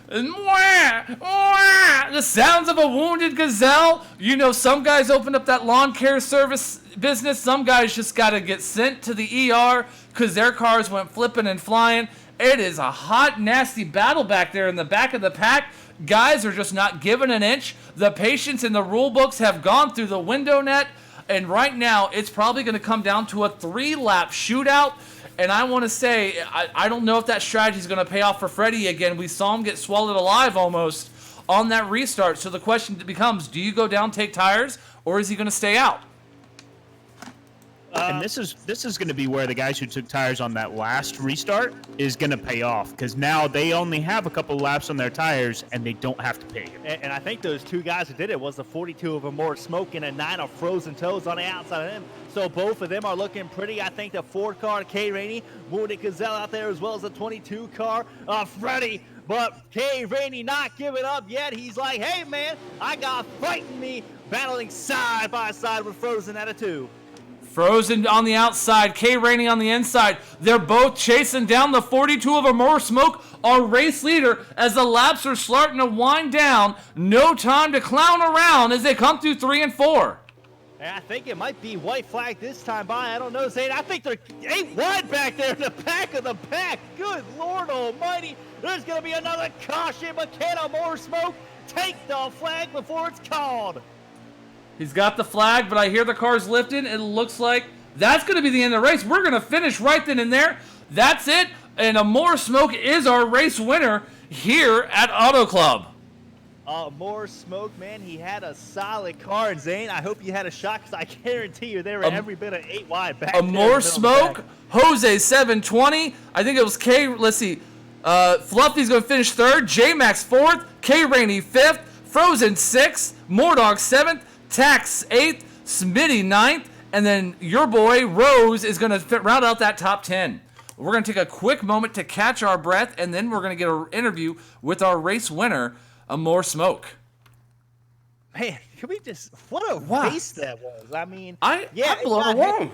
The sounds of a wounded gazelle. You know, some guys opened up that lawn care service business. Some guys just got to get sent to the ER because their cars went flipping and flying. It is a hot, nasty battle back there in the back of the pack. Guys are just not giving an inch. The patients in the rule books have gone through the window net. And right now, it's probably going to come down to a 3-lap shootout. And I want to say, I don't know if that strategy is going to pay off for Freddie again. We saw him get swallowed alive almost on that restart. So the question becomes, do you go down, take tires, or is he going to stay out? And this is going to be where the guys who took tires on that last restart is going to pay off, because now they only have a couple laps on their tires and they don't have to pay. And I think those two guys who did it was the 42 of More Smoke and a 9 of Frozen Toes on the outside of them. So both of them are looking pretty. I think the Ford car, K. Rainey, Moody Gazelle out there, as well as the 22 car, Freddie. But K. Rainey not giving up yet. He's like, hey, man, I got fighting me, battling side by side with Frozen at a 2. Frozen on the outside, K. Rainey on the inside. They're both chasing down the 42 of More Smoke, our race leader, as the laps are starting to wind down. No time to clown around as they come through 3 and 4. And I think it might be white flag this time by. I don't know, Zane. I think they're 8 wide back there in the back of the pack. Good Lord almighty. There's going to be another caution, but can More Smoke take the flag before it's called? He's got the flag, but I hear the cars lifting. It looks like that's going to be the end of the race. We're going to finish right then and there. That's it. And More Smoke is our race winner here at Auto Club. More Smoke, man. He had a solid car. And Zane, I hope you had a shot, because I guarantee you they were every bit of 8 wide back there. More Smoke, Jose 720. I think it was K. Let's see. Fluffy's going to finish 3rd. J-Max 4th. K. Rainey 5th. Frozen 6th. Mordog 7th. Tax 8th, Smitty 9th, and then your boy Rose is going to round out that top 10. We're going to take a quick moment to catch our breath, and then we're going to get an interview with our race winner, More Smoke. Man, can we just, what a race that was. I mean, I'm blown away.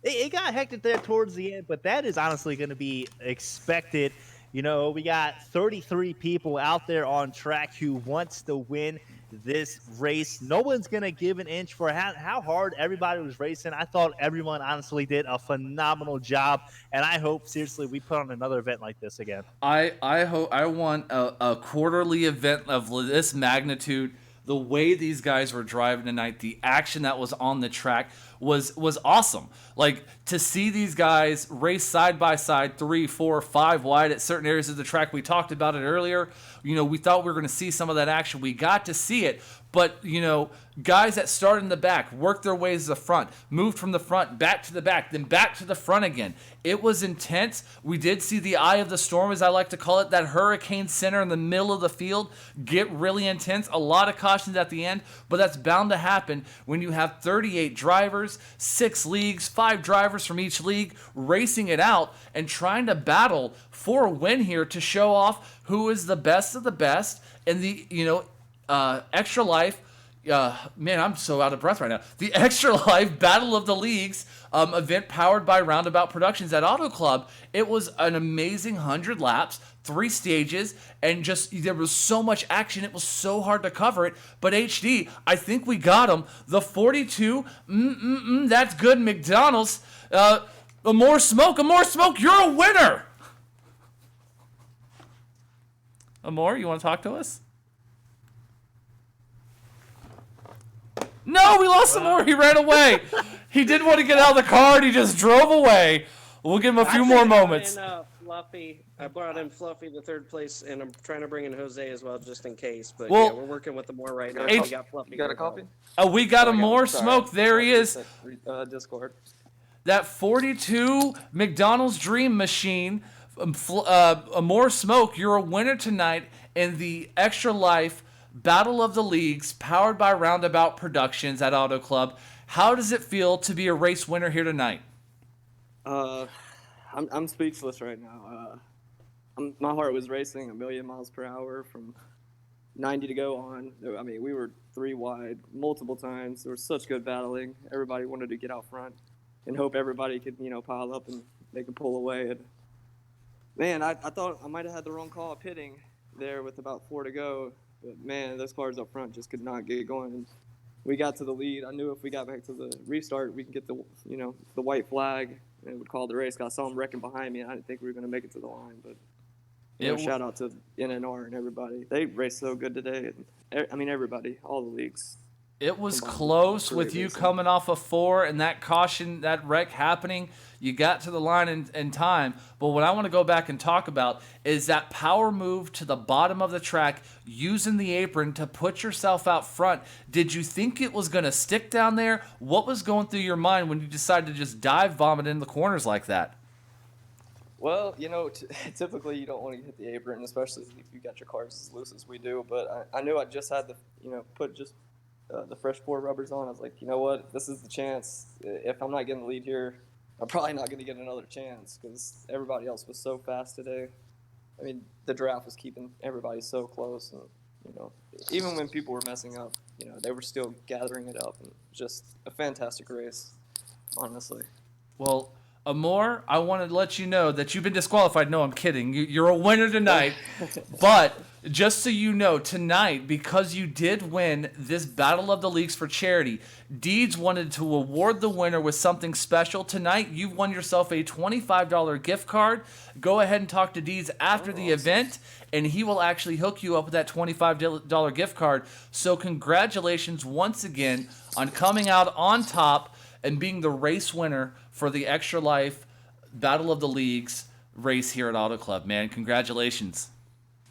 It got hectic there towards the end, but that is honestly going to be expected. You know, we got 33 people out there on track who wants to win this race. No one's going to give an inch for how hard everybody was racing. I thought everyone honestly did a phenomenal job, and I hope, seriously, we put on another event like this again. I hope I want a quarterly event of this magnitude. The way these guys were driving tonight, the action that was on the track was awesome. Like, to see these guys race side by side, 3, 4, 5 wide at certain areas of the track. We talked about it earlier. You know, we thought we were going to see some of that action. We got to see it. But, you know, guys that started in the back, worked their ways to the front, moved from the front back to the back, then back to the front again. It was intense. We did see the eye of the storm, as I like to call it, that hurricane center in the middle of the field get really intense. A lot of cautions at the end, but that's bound to happen when you have 38 drivers, 6 leagues, 5 drivers from each league racing it out and trying to battle for a win here to show off who is the best of the best in the, you know, Extra Life, man, I'm so out of breath right now. The Extra Life Battle of the Leagues event powered by RoundAbout Productions at Auto Club. It was an amazing 100 laps, 3 stages, and just there was so much action. It was so hard to cover it. But HD, I think we got him. The 42, that's good. McDonald's, More Smoke, you're a winner. Amor, you want to talk to us? No, we lost some more. He ran away. He didn't want to get out of the car, and he just drove away. We'll give him a few more moments. I brought in Fluffy the 3rd place, and I'm trying to bring in Jose as well, just in case. But well, yeah, we're working with the more right now. H- We got Fluffy. You got a copy? Oh, we got a More Smoke. There he is. Discord. That 42 McDonald's Dream Machine. More Smoke. You're a winner tonight in the Extra Life Battle of the Leagues, powered by RoundAbout Productions at Auto Club. How does it feel to be a race winner here tonight? I'm speechless right now. My heart was racing a million miles per hour from 90 to go on. I mean, we were 3 wide multiple times. There was such good battling. Everybody wanted to get out front and hope everybody could, you know, pile up and they could pull away. And man, I thought I might have had the wrong call pitting there with about 4 to go. But man, those cars up front just could not get going. And we got to the lead. I knew if we got back to the restart, we could get the, you know, the white flag and it would call the race. I saw them wrecking behind me, and I didn't think we were going to make it to the line. But you know, shout out to NNR and everybody. They raced so good today. And, I mean, everybody, all the leagues. It was combined close great with you racing. coming off a 4 and that caution, that wreck happening. You got to the line in time. But what I want to go back and talk about is that power move to the bottom of the track, using the apron to put yourself out front. Did you think it was going to stick down there? What was going through your mind when you decided to just dive vomit in the corners like that? Well, typically you don't want to hit the apron, especially if you got your cars as loose as we do. But I knew I just had to, put just the fresh 4 rubbers on. I was like, you know what, this is the chance. If I'm not getting the lead here, I'm probably not going to get another chance because everybody else was so fast today. I mean, the draft was keeping everybody so close, and even when people were messing up, they were still gathering it up, and just a fantastic race, honestly. Well, Amor, I want to let you know that you've been disqualified. No, I'm kidding. You're a winner tonight. But just so you know, tonight, because you did win this Battle of the Leagues for charity, Deeds wanted to award the winner with something special. Tonight, you've won yourself a $25 gift card. Go ahead and talk to Deeds after the event, and he will actually hook you up with that $25 gift card. So congratulations once again on coming out on top and being the race winner for the Extra Life Battle of the Leagues race here at Auto Club, man. Congratulations.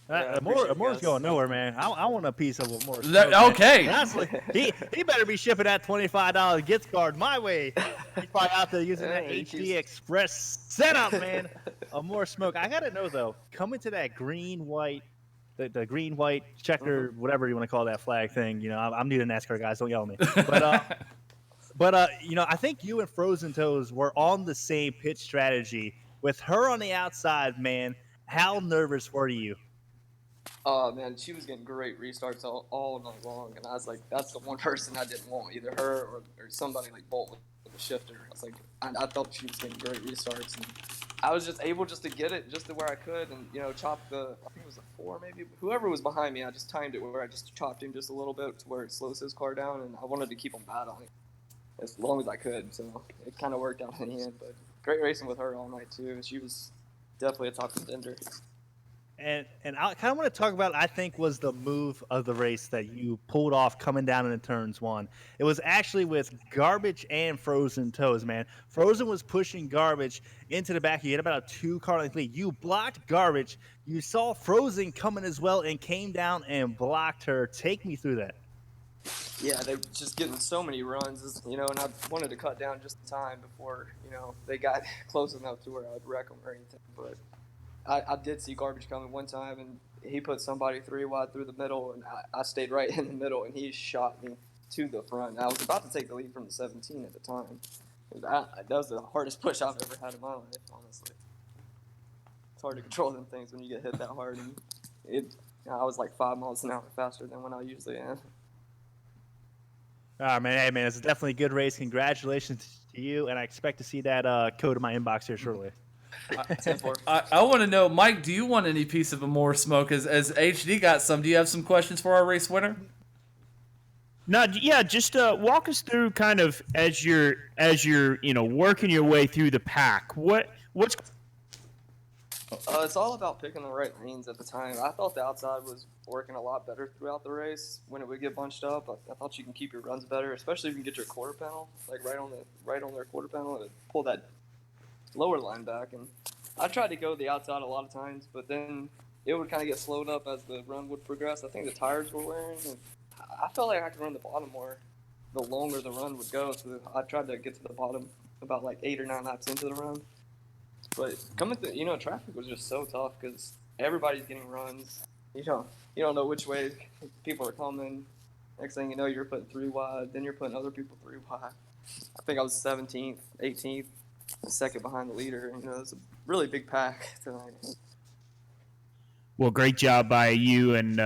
Amore's going nowhere, man. I want a piece of Amore. Okay. Honestly, he better be shipping that $25 gift card my way. He's probably out there using that HD Express setup, man. Amore Smoke. I gotta know though, coming to that green-white, the green-white checker, whatever you want to call that flag thing. I'm new to NASCAR, guys. Don't yell at me. But I think you and Frozen Toes were on the same pitch strategy. With her on the outside, man, how nervous were you? Oh, man, she was getting great restarts all night long, and I was like, that's the one person I didn't want, either her or somebody like Bolt with the shifter. I was like, I thought she was getting great restarts, and I was just able to get it just to where I could and, chop I think it was a 4 maybe. Whoever was behind me, I just timed it where I just chopped him just a little bit to where it slows his car down, and I wanted to keep him battling as long as I could, so it kind of worked out in the end. But great racing with her all night too. She was definitely a top contender. And I kind of want to talk about, I think, was the move of the race that you pulled off coming down into turns 1. It was actually with Garbage and Frozen Toes, man. Frozen was pushing Garbage into the back. You had about a 2-car length lead. You blocked Garbage. You saw Frozen coming as well and came down and blocked her. Take me through that. Yeah, they were just getting so many runs, and I wanted to cut down just in time before, they got close enough to where I would wreck them or anything. But I did see Garbage coming one time, and he put somebody 3 wide through the middle, and I stayed right in the middle, and he shot me to the front. I was about to take the lead from the 17 at the time. That was the hardest push I've ever had in my life, honestly. It's hard to control them things when you get hit that hard. And I was like 5 miles an hour faster than when I usually am. All right, man. Hey, man, it's definitely a good race. Congratulations to you, and I expect to see that code in my inbox here shortly. I want to know, Mike, do you want any piece of Amore Smoke? As HD got some, do you have some questions for our race winner? No, yeah, just walk us through kind of as you're working your way through the pack. What's It's all about picking the right lanes at the time. I thought the outside was working a lot better throughout the race. When it would get bunched up, I thought you can keep your runs better, especially if you can get your quarter panel, like right on their quarter panel, and pull that lower line back. And I tried to go the outside a lot of times, but then it would kind of get slowed up as the run would progress. I think the tires were wearing, and I felt like I could run the bottom more the longer the run would go. So I tried to get to the bottom about like 8 or 9 laps into the run. But coming through, traffic was just so tough because everybody's getting runs. You don't know which way people are coming. Next thing you know, you're putting 3 wide, then you're putting other people 3 wide. I think I was 17th, 18th, second behind the leader. It's a really big pack tonight. Well, great job by you and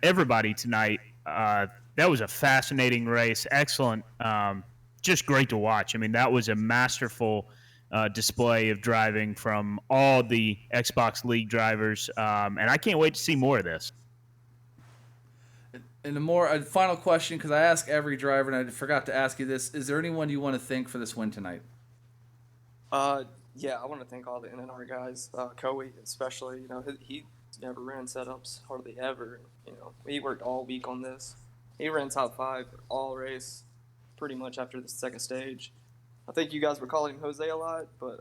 everybody tonight. That was a fascinating race. Excellent. Just great to watch. I mean, that was a masterful display of driving from all the Xbox League drivers, and I can't wait to see more of this. And a final question, because I ask every driver, and I forgot to ask you this: is there anyone you want to thank for this win tonight? Yeah, I want to thank all the NNR guys, Coey especially. He never ran setups hardly ever. He worked all week on this. He ran top 5 all race, pretty much after the second stage. I think you guys were calling him Jose a lot, but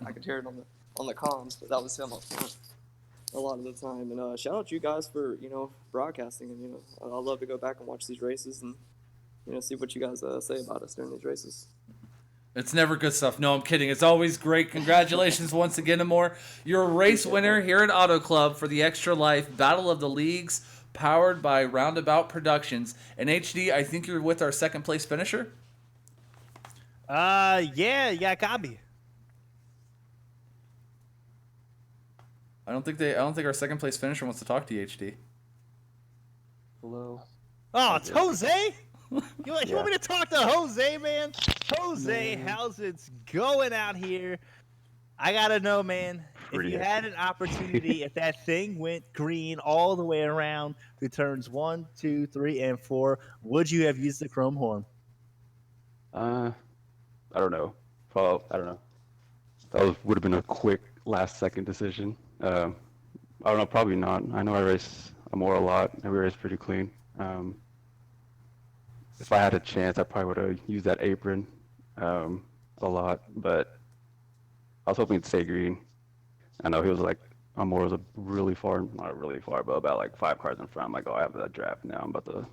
I could hear it on the comms. But that was him up front a lot of the time. And shout out to you guys for broadcasting. And I'd love to go back and watch these races and see what you guys say about us during these races. It's never good stuff. No, I'm kidding. It's always great. Congratulations once again, Amor. You're a race winner here at Auto Club for the Extra Life Battle of the Leagues, powered by RoundAbout Productions. And HD, I think you're with our second place finisher. Yeah, Gabi. I don't think our second place finisher wants to talk to you, HD. Hello. Oh, it's Jose. You want Yeah. me to talk to Jose, man? Jose, how's it going out here? I gotta know, man. Pretty if you had hectic. an opportunity, if that thing went green all the way around to turns 1, 2, 3, and 4, would you have used the chrome horn? I don't know. Well, I don't know. That would have been a quick last-second decision. I don't know. Probably not. I know I race Amor a lot, and we race pretty clean. If I had a chance, I probably would have used that apron a lot, but I was hoping to stay green. I know he was like, Amor was really far, not really far, but about like 5 cars in front. I'm like, oh, I have that draft now. I'm about to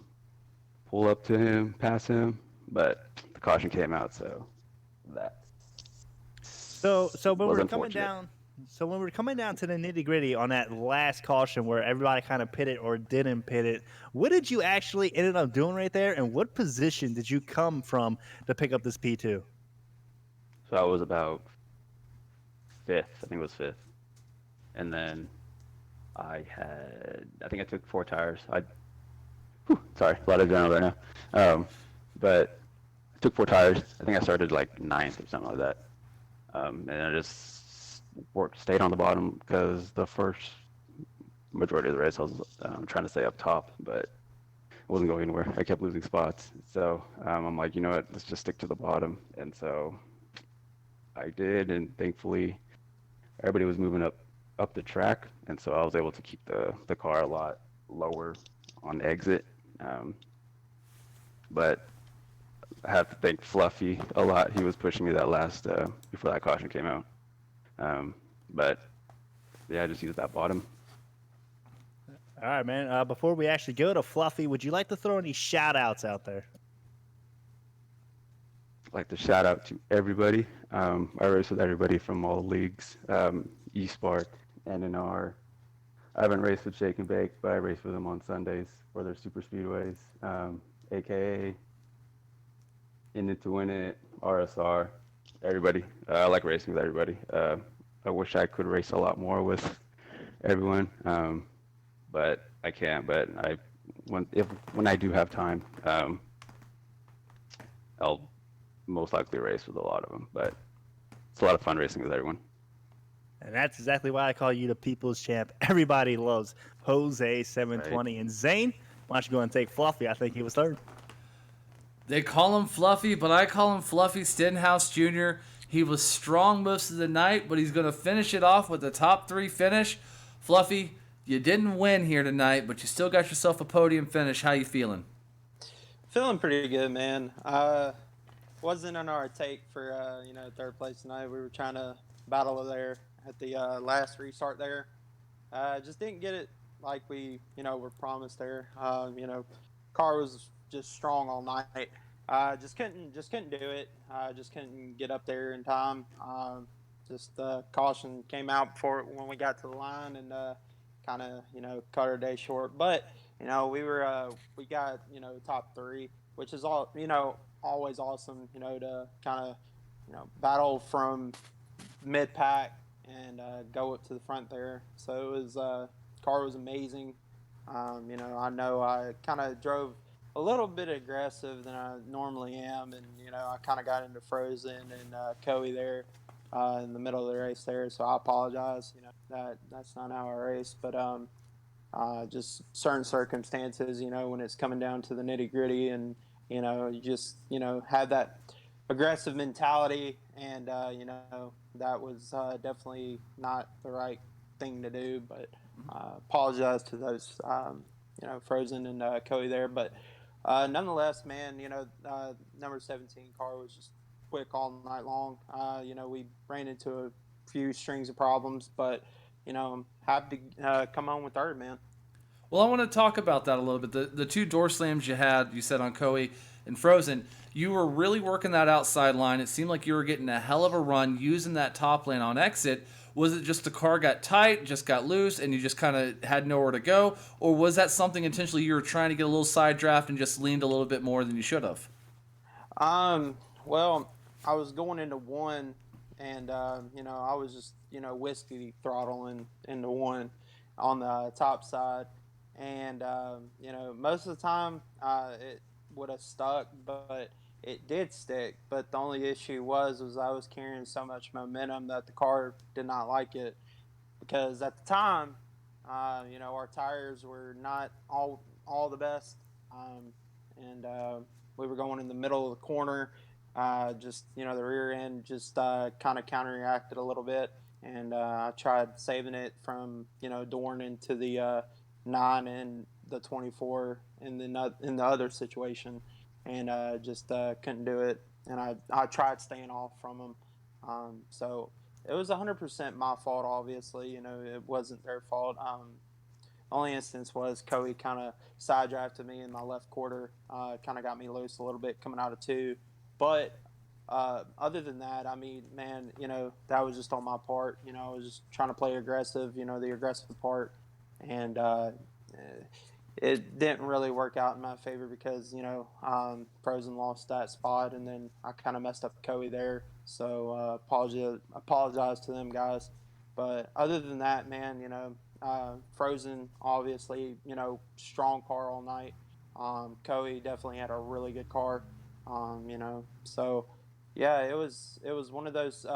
pull up to him, pass him, but the caution came out, so that. So when was we're coming unfortunate. down, when we're coming down to the nitty gritty on that last caution where everybody kind of pitted or didn't pit it, what did you actually ended up doing right there, and what position did you come from to pick up this P2? So I was about 5th. I think it was 5th. And then I think I took 4 tires. Sorry, a lot of adrenaline right now. But I took 4 tires. I think I started like 9th or something like that. And I just stayed on the bottom because the first majority of the race I was trying to stay up top, but it wasn't going anywhere. I kept losing spots. So I'm like, you know what, let's just stick to the bottom. And so I did, and thankfully everybody was moving up the track, and so I was able to keep the car a lot lower on exit. But I have to thank Fluffy a lot. He was pushing me that last before that caution came out. But yeah, I just used that bottom. All right, man. Before we actually go to Fluffy, would you like to throw any shout-outs out there? I'd like to shout out to everybody. I race with everybody from all leagues, eSpark, NNR. I haven't raced with Shake and Bake, but I race with them on Sundays for their super speedways, aka In It to Win It, RSR, everybody. I like racing with everybody. I wish I could race a lot more with everyone, but I can't. But when I do have time, I'll most likely race with a lot of them. But it's a lot of fun racing with everyone. And that's exactly why I call you the people's champ. Everybody loves Jose 720. Right. And Zane, why don't you go and take Fluffy? I think he was third. They call him Fluffy, but I call him Fluffy Stenhouse Jr. He was strong most of the night, but he's going to finish it off with a top 3 finish. Fluffy, you didn't win here tonight, but you still got yourself a podium finish. How you feeling? Feeling pretty good, man. Wasn't on our take for third place tonight. We were trying to battle there at the last restart there. Just didn't get it like we were promised there. Car was just strong all night. Just couldn't do it. Just couldn't get up there in time. Just caution came out before when we got to the line and kind of cut our day short. But we got top 3, which is all always awesome. To kind of battle from mid pack and go up to the front there. So it was car was amazing. I know I kind of drove a little bit aggressive than I normally am, and I kind of got into Frozen and Coey there in the middle of the race there. So I apologize. That's not how I race, but just certain circumstances. When it's coming down to the nitty gritty, and you just have that aggressive mentality, and that was definitely not the right thing to do. But apologize to those Frozen and Coey there, but Nonetheless, man, number 17 car was just quick all night long. We ran into a few strings of problems, but I'm happy to come home with third, man. Well, I want to talk about that a little bit. The two door slams you said on Koei and Frozen, you were really working that outside line. It seemed like you were getting a hell of a run using that top lane on exit. Was it just the car got tight, just got loose, and you just kind of had nowhere to go? Or was that something intentionally you were trying to get a little side draft and just leaned a little bit more than you should have? Well, I was going into one, and I was just whiskey throttling into one on the top side, and most of the time it would have stuck, but it did stick. But the only issue was I was carrying so much momentum that the car did not like it, because at the time, our tires were not all the best, and we were going in the middle of the corner. The rear end just kind of counteracted a little bit, and I tried saving it from Dorn into the 9 and the 24 in the other situation, and just couldn't do it. And I tried staying off from them. So it was 100% my fault. Obviously, it wasn't their fault. Only instance was Koei kind of side drafted me in my left quarter, kind of got me loose a little bit coming out of 2. But other than that, I mean, man, that was just on my part. I was just trying to play aggressive, the aggressive part. And it didn't really work out in my favor because, Frozen lost that spot, and then I kind of messed up Koei there. So apologize to them guys. But other than that, man, Frozen, obviously, strong car all night. Koei definitely had a really good car. So yeah, it was one of those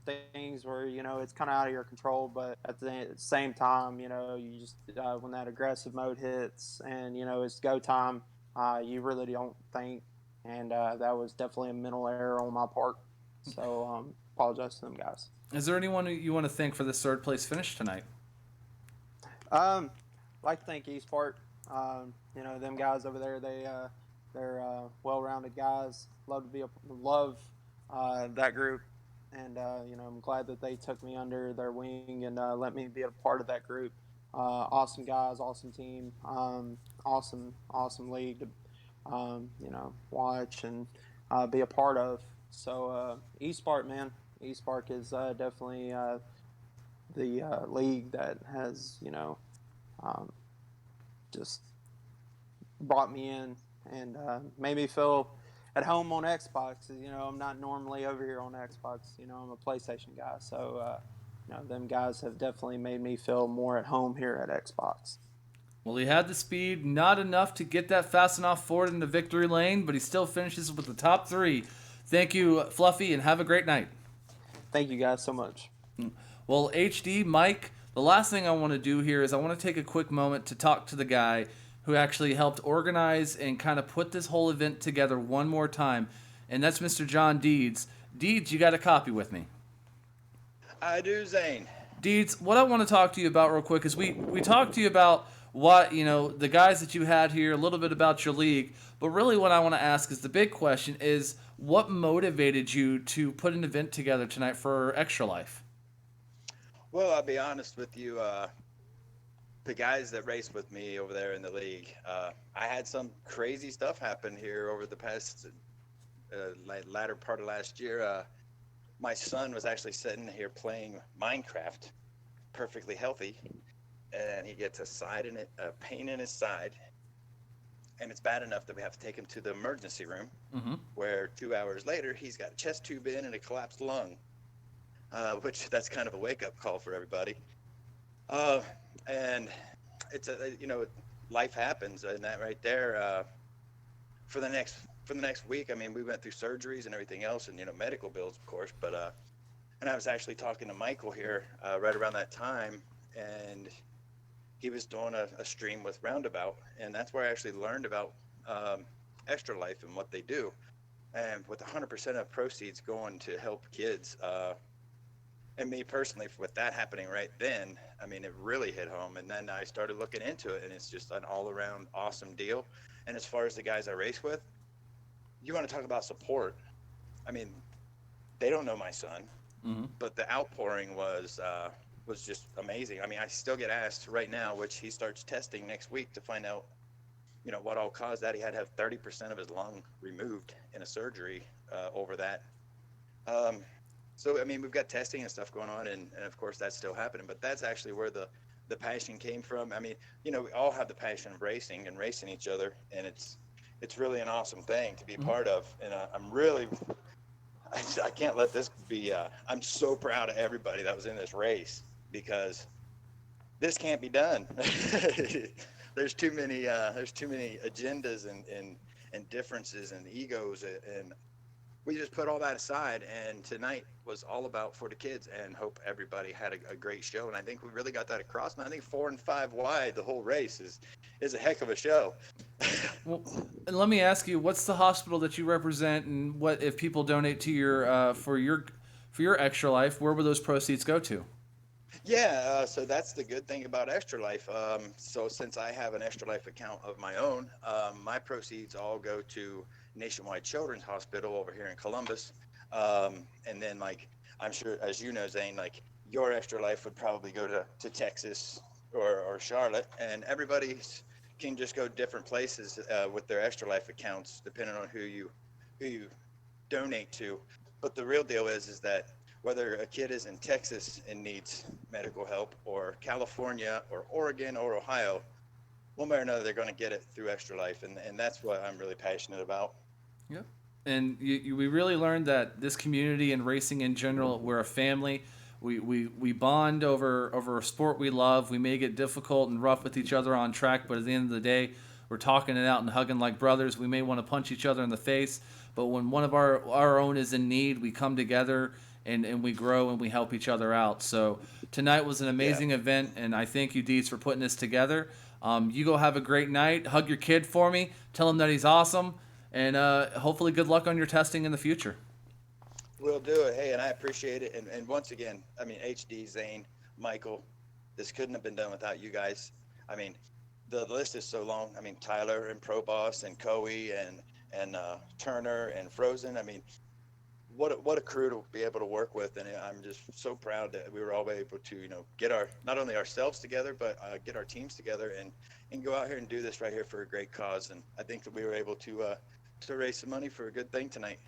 things where it's kind of out of your control, but at the same time, you just when that aggressive mode hits and it's go time, you really don't think, and that was definitely a mental error on my part. So apologize to them guys. Is there anyone you want to thank for this third place finish tonight? Like to thank Esport. Them guys over there, they're well-rounded guys. Love that group, and I'm glad that they took me under their wing and let me be a part of that group. Awesome guys, awesome team, awesome league to watch and be a part of. So Esport, man, Esport is definitely the league that has just brought me in and made me feel at home on Xbox. I'm not normally over here on Xbox. I'm a PlayStation guy. So, them guys have definitely made me feel more at home here at Xbox. Well, he had the speed, not enough to get that fast enough forward into victory lane, but he still finishes with the top 3. Thank you, Fluffy, and have a great night. Thank you guys so much. Well, HD, Mike, the last thing I want to do here is I want to take a quick moment to talk to the guy who actually helped organize and kind of put this whole event together one more time, and that's Mr. John Deeds. Deeds, you got a copy with me? I do, Zane. Deeds, what I want to talk to you about real quick is we talked to you about what, the guys that you had here, a little bit about your league, but really what I want to ask is the big question is what motivated you to put an event together tonight for Extra Life? Well, I'll be honest with you. The guys that race with me over there in the league, I had some crazy stuff happen here over the past latter part of last year. My son was actually sitting here playing Minecraft, perfectly healthy, and he gets a pain in his side, and it's bad enough that we have to take him to the emergency room, where 2 hours later he's got a chest tube in and a collapsed lung, which that's kind of a wake-up call for everybody. And it's life happens, and that right there, for the next week, I mean, we went through surgeries and everything else, and medical bills, of course. But and I was actually talking to Michael here right around that time, and he was doing a stream with RoundAbout, and that's where I actually learned about Extra Life and what they do. And with 100% of proceeds going to help kids, And me personally, with that happening right then, I mean, it really hit home. And then I started looking into it, and it's just an all-around awesome deal. And as far as the guys I race with, you want to talk about support. I mean, they don't know my son, but the outpouring was just amazing. I mean, I still get asked right now, which he starts testing next week to find out, you know, what all caused that. He had to have 30% of his lung removed in a surgery over that. So, I mean, we've got testing and stuff going on, and of course that's still happening, but that's actually where the passion came from. I mean, you know, we all have the passion of racing and racing each other, and it's really an awesome thing to be part of. And I'm really, I can't let this be, I'm so proud of everybody that was in this race, because this can't be done. There's too many agendas and differences and egos, and we just put all that aside, and tonight was all about for the kids, and hope everybody had a great show. And I think we really got that across. And I think 4 and 5 wide the whole race is a heck of a show. Well, and let me ask you, what's the hospital that you represent, and what if people donate to your for your Extra Life? Where will those proceeds go to? Yeah, so that's the good thing about Extra Life. So since I have an Extra Life account of my own, my proceeds all go to Nationwide Children's Hospital over here in Columbus. And then, like, I'm sure, as you know, Zane, like, your Extra Life would probably go to Texas or Charlotte, and everybody can just go different places with their Extra Life accounts, depending on who you donate to. But the real deal is that whether a kid is in Texas and needs medical help, or California or Oregon or Ohio, one way or another, they're going to get it through Extra Life. And that's what I'm really passionate about. Yep. And we really learned that this community and racing in general, we're a family. We bond over a sport we love. We may get difficult and rough with each other on track, but at the end of the day, we're talking it out and hugging like brothers. We may want to punch each other in the face, but when one of our own is in need, we come together and we grow and we help each other out. So tonight was an amazing event, and I thank you, Deeds, for putting this together. You go have a great night. Hug your kid for me. Tell him that he's awesome, and hopefully good luck on your testing in the future. We'll do it. Hey, and I appreciate it. And once again, I mean, HD, Zane, Michael, this couldn't have been done without you guys. I mean, the list is so long. I mean, Tyler and Pro Boss and Coe and Turner and Frozen. I mean, what a crew to be able to work with, and I'm just so proud that we were all able to, you know, get not only ourselves together, but get our teams together and go out here and do this right here for a great cause. And I think that we were able to raise some money for a good thing tonight.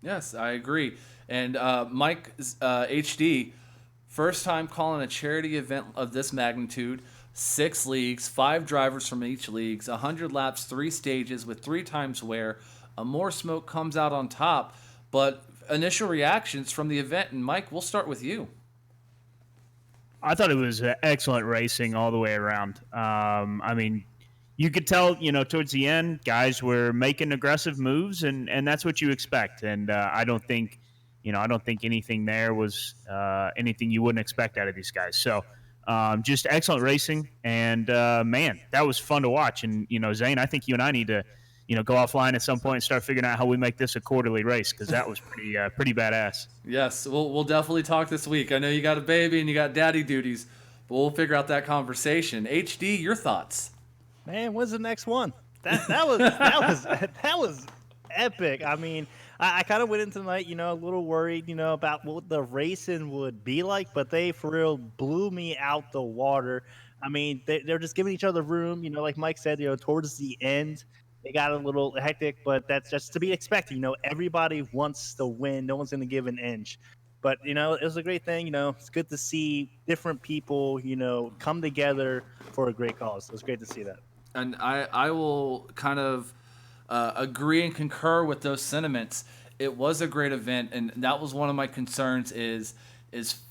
Yes, I agree. And Mike HD, first time calling a charity event of this magnitude, 6 leagues, 5 drivers from each leagues, 100 laps, 3 stages with 3 times wear. More Smoke comes out on top. But initial reactions from the event, and Mike, we'll start with you. I thought it was excellent racing all the way around. I mean, you could tell, you know, towards the end, guys were making aggressive moves, and that's what you expect. And I don't think anything there was anything you wouldn't expect out of these guys. So just excellent racing, and man, that was fun to watch. And, you know, Zane, I think you and I need to, you know, go offline at some point and start figuring out how we make this a quarterly race, because that was pretty badass. Yes, we'll definitely talk this week. I know you got a baby and you got daddy duties, but we'll figure out that conversation. HD, your thoughts? Man, when's the next one? That was epic. I mean, I kind of went into tonight, you know, a little worried, you know, about what the racing would be like, but they for real blew me out the water. I mean, they're just giving each other room, you know, like Mike said, you know, towards the end. They got a little hectic, but that's just to be expected. You know, everybody wants to win. No one's going to give an inch. But, you know, it was a great thing. You know, it's good to see different people, you know, come together for a great cause. It was great to see that. And I will kind of agree and concur with those sentiments. It was a great event, and that was one of my concerns is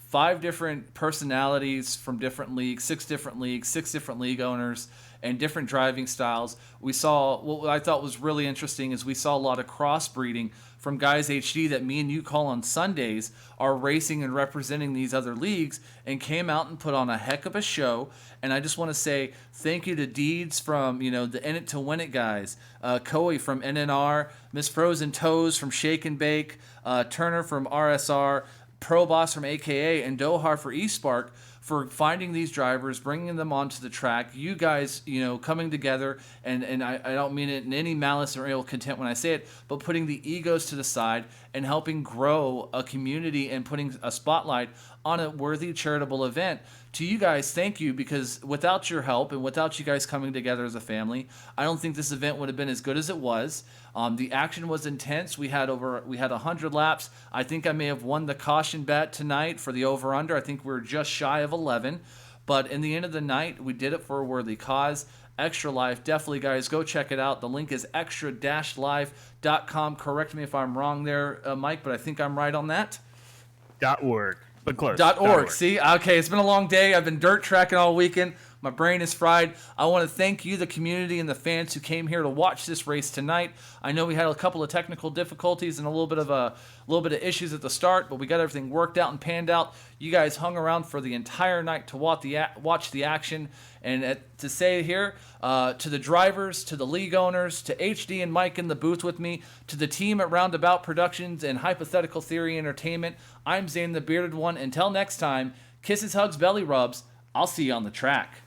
5 different personalities from different leagues, 6 different league owners, and different driving styles. We saw, what I thought was really interesting is we saw a lot of crossbreeding from guys HD that me and you call on Sundays are racing and representing these other leagues, and came out and put on a heck of a show. And I just want to say thank you to Deeds from, you know, the In It to Win It guys, Coe from NNR, Miss Frozen Toes from Shake and Bake, Turner from RSR, Pro Boss from AKA and Dohar for eSpark for finding these drivers, bringing them onto the track. You guys, coming together, and I don't mean it in any malice or ill content when I say it, but putting the egos to the side and helping grow a community and putting a spotlight on a worthy charitable event. To you guys, thank you, because without your help and without you guys coming together as a family, I don't think this event would have been as good as it was. The action was intense. We had 100 laps. I think I may have won the caution bet tonight for the over-under. I think we were just shy of 11. But in the end of the night, we did it for a worthy cause. Extra Life, definitely, guys, go check it out. The link is extra-life.com. Correct me if I'm wrong there, Mike, but I think I'm right on that. .org. But close. .org. See? Okay, it's been a long day. I've been dirt tracking all weekend. My brain is fried. I want to thank you, the community, and the fans who came here to watch this race tonight. I know we had a couple of technical difficulties and a little bit of issues at the start, but we got everything worked out and panned out. You guys hung around for the entire night to watch the action. And to say here, to the drivers, to the league owners, to HD and Mike in the booth with me, to the team at RoundAbout Productions and Hypothetical Theory Entertainment, I'm Zane the Bearded One. Until next time, kisses, hugs, belly rubs. I'll see you on the track.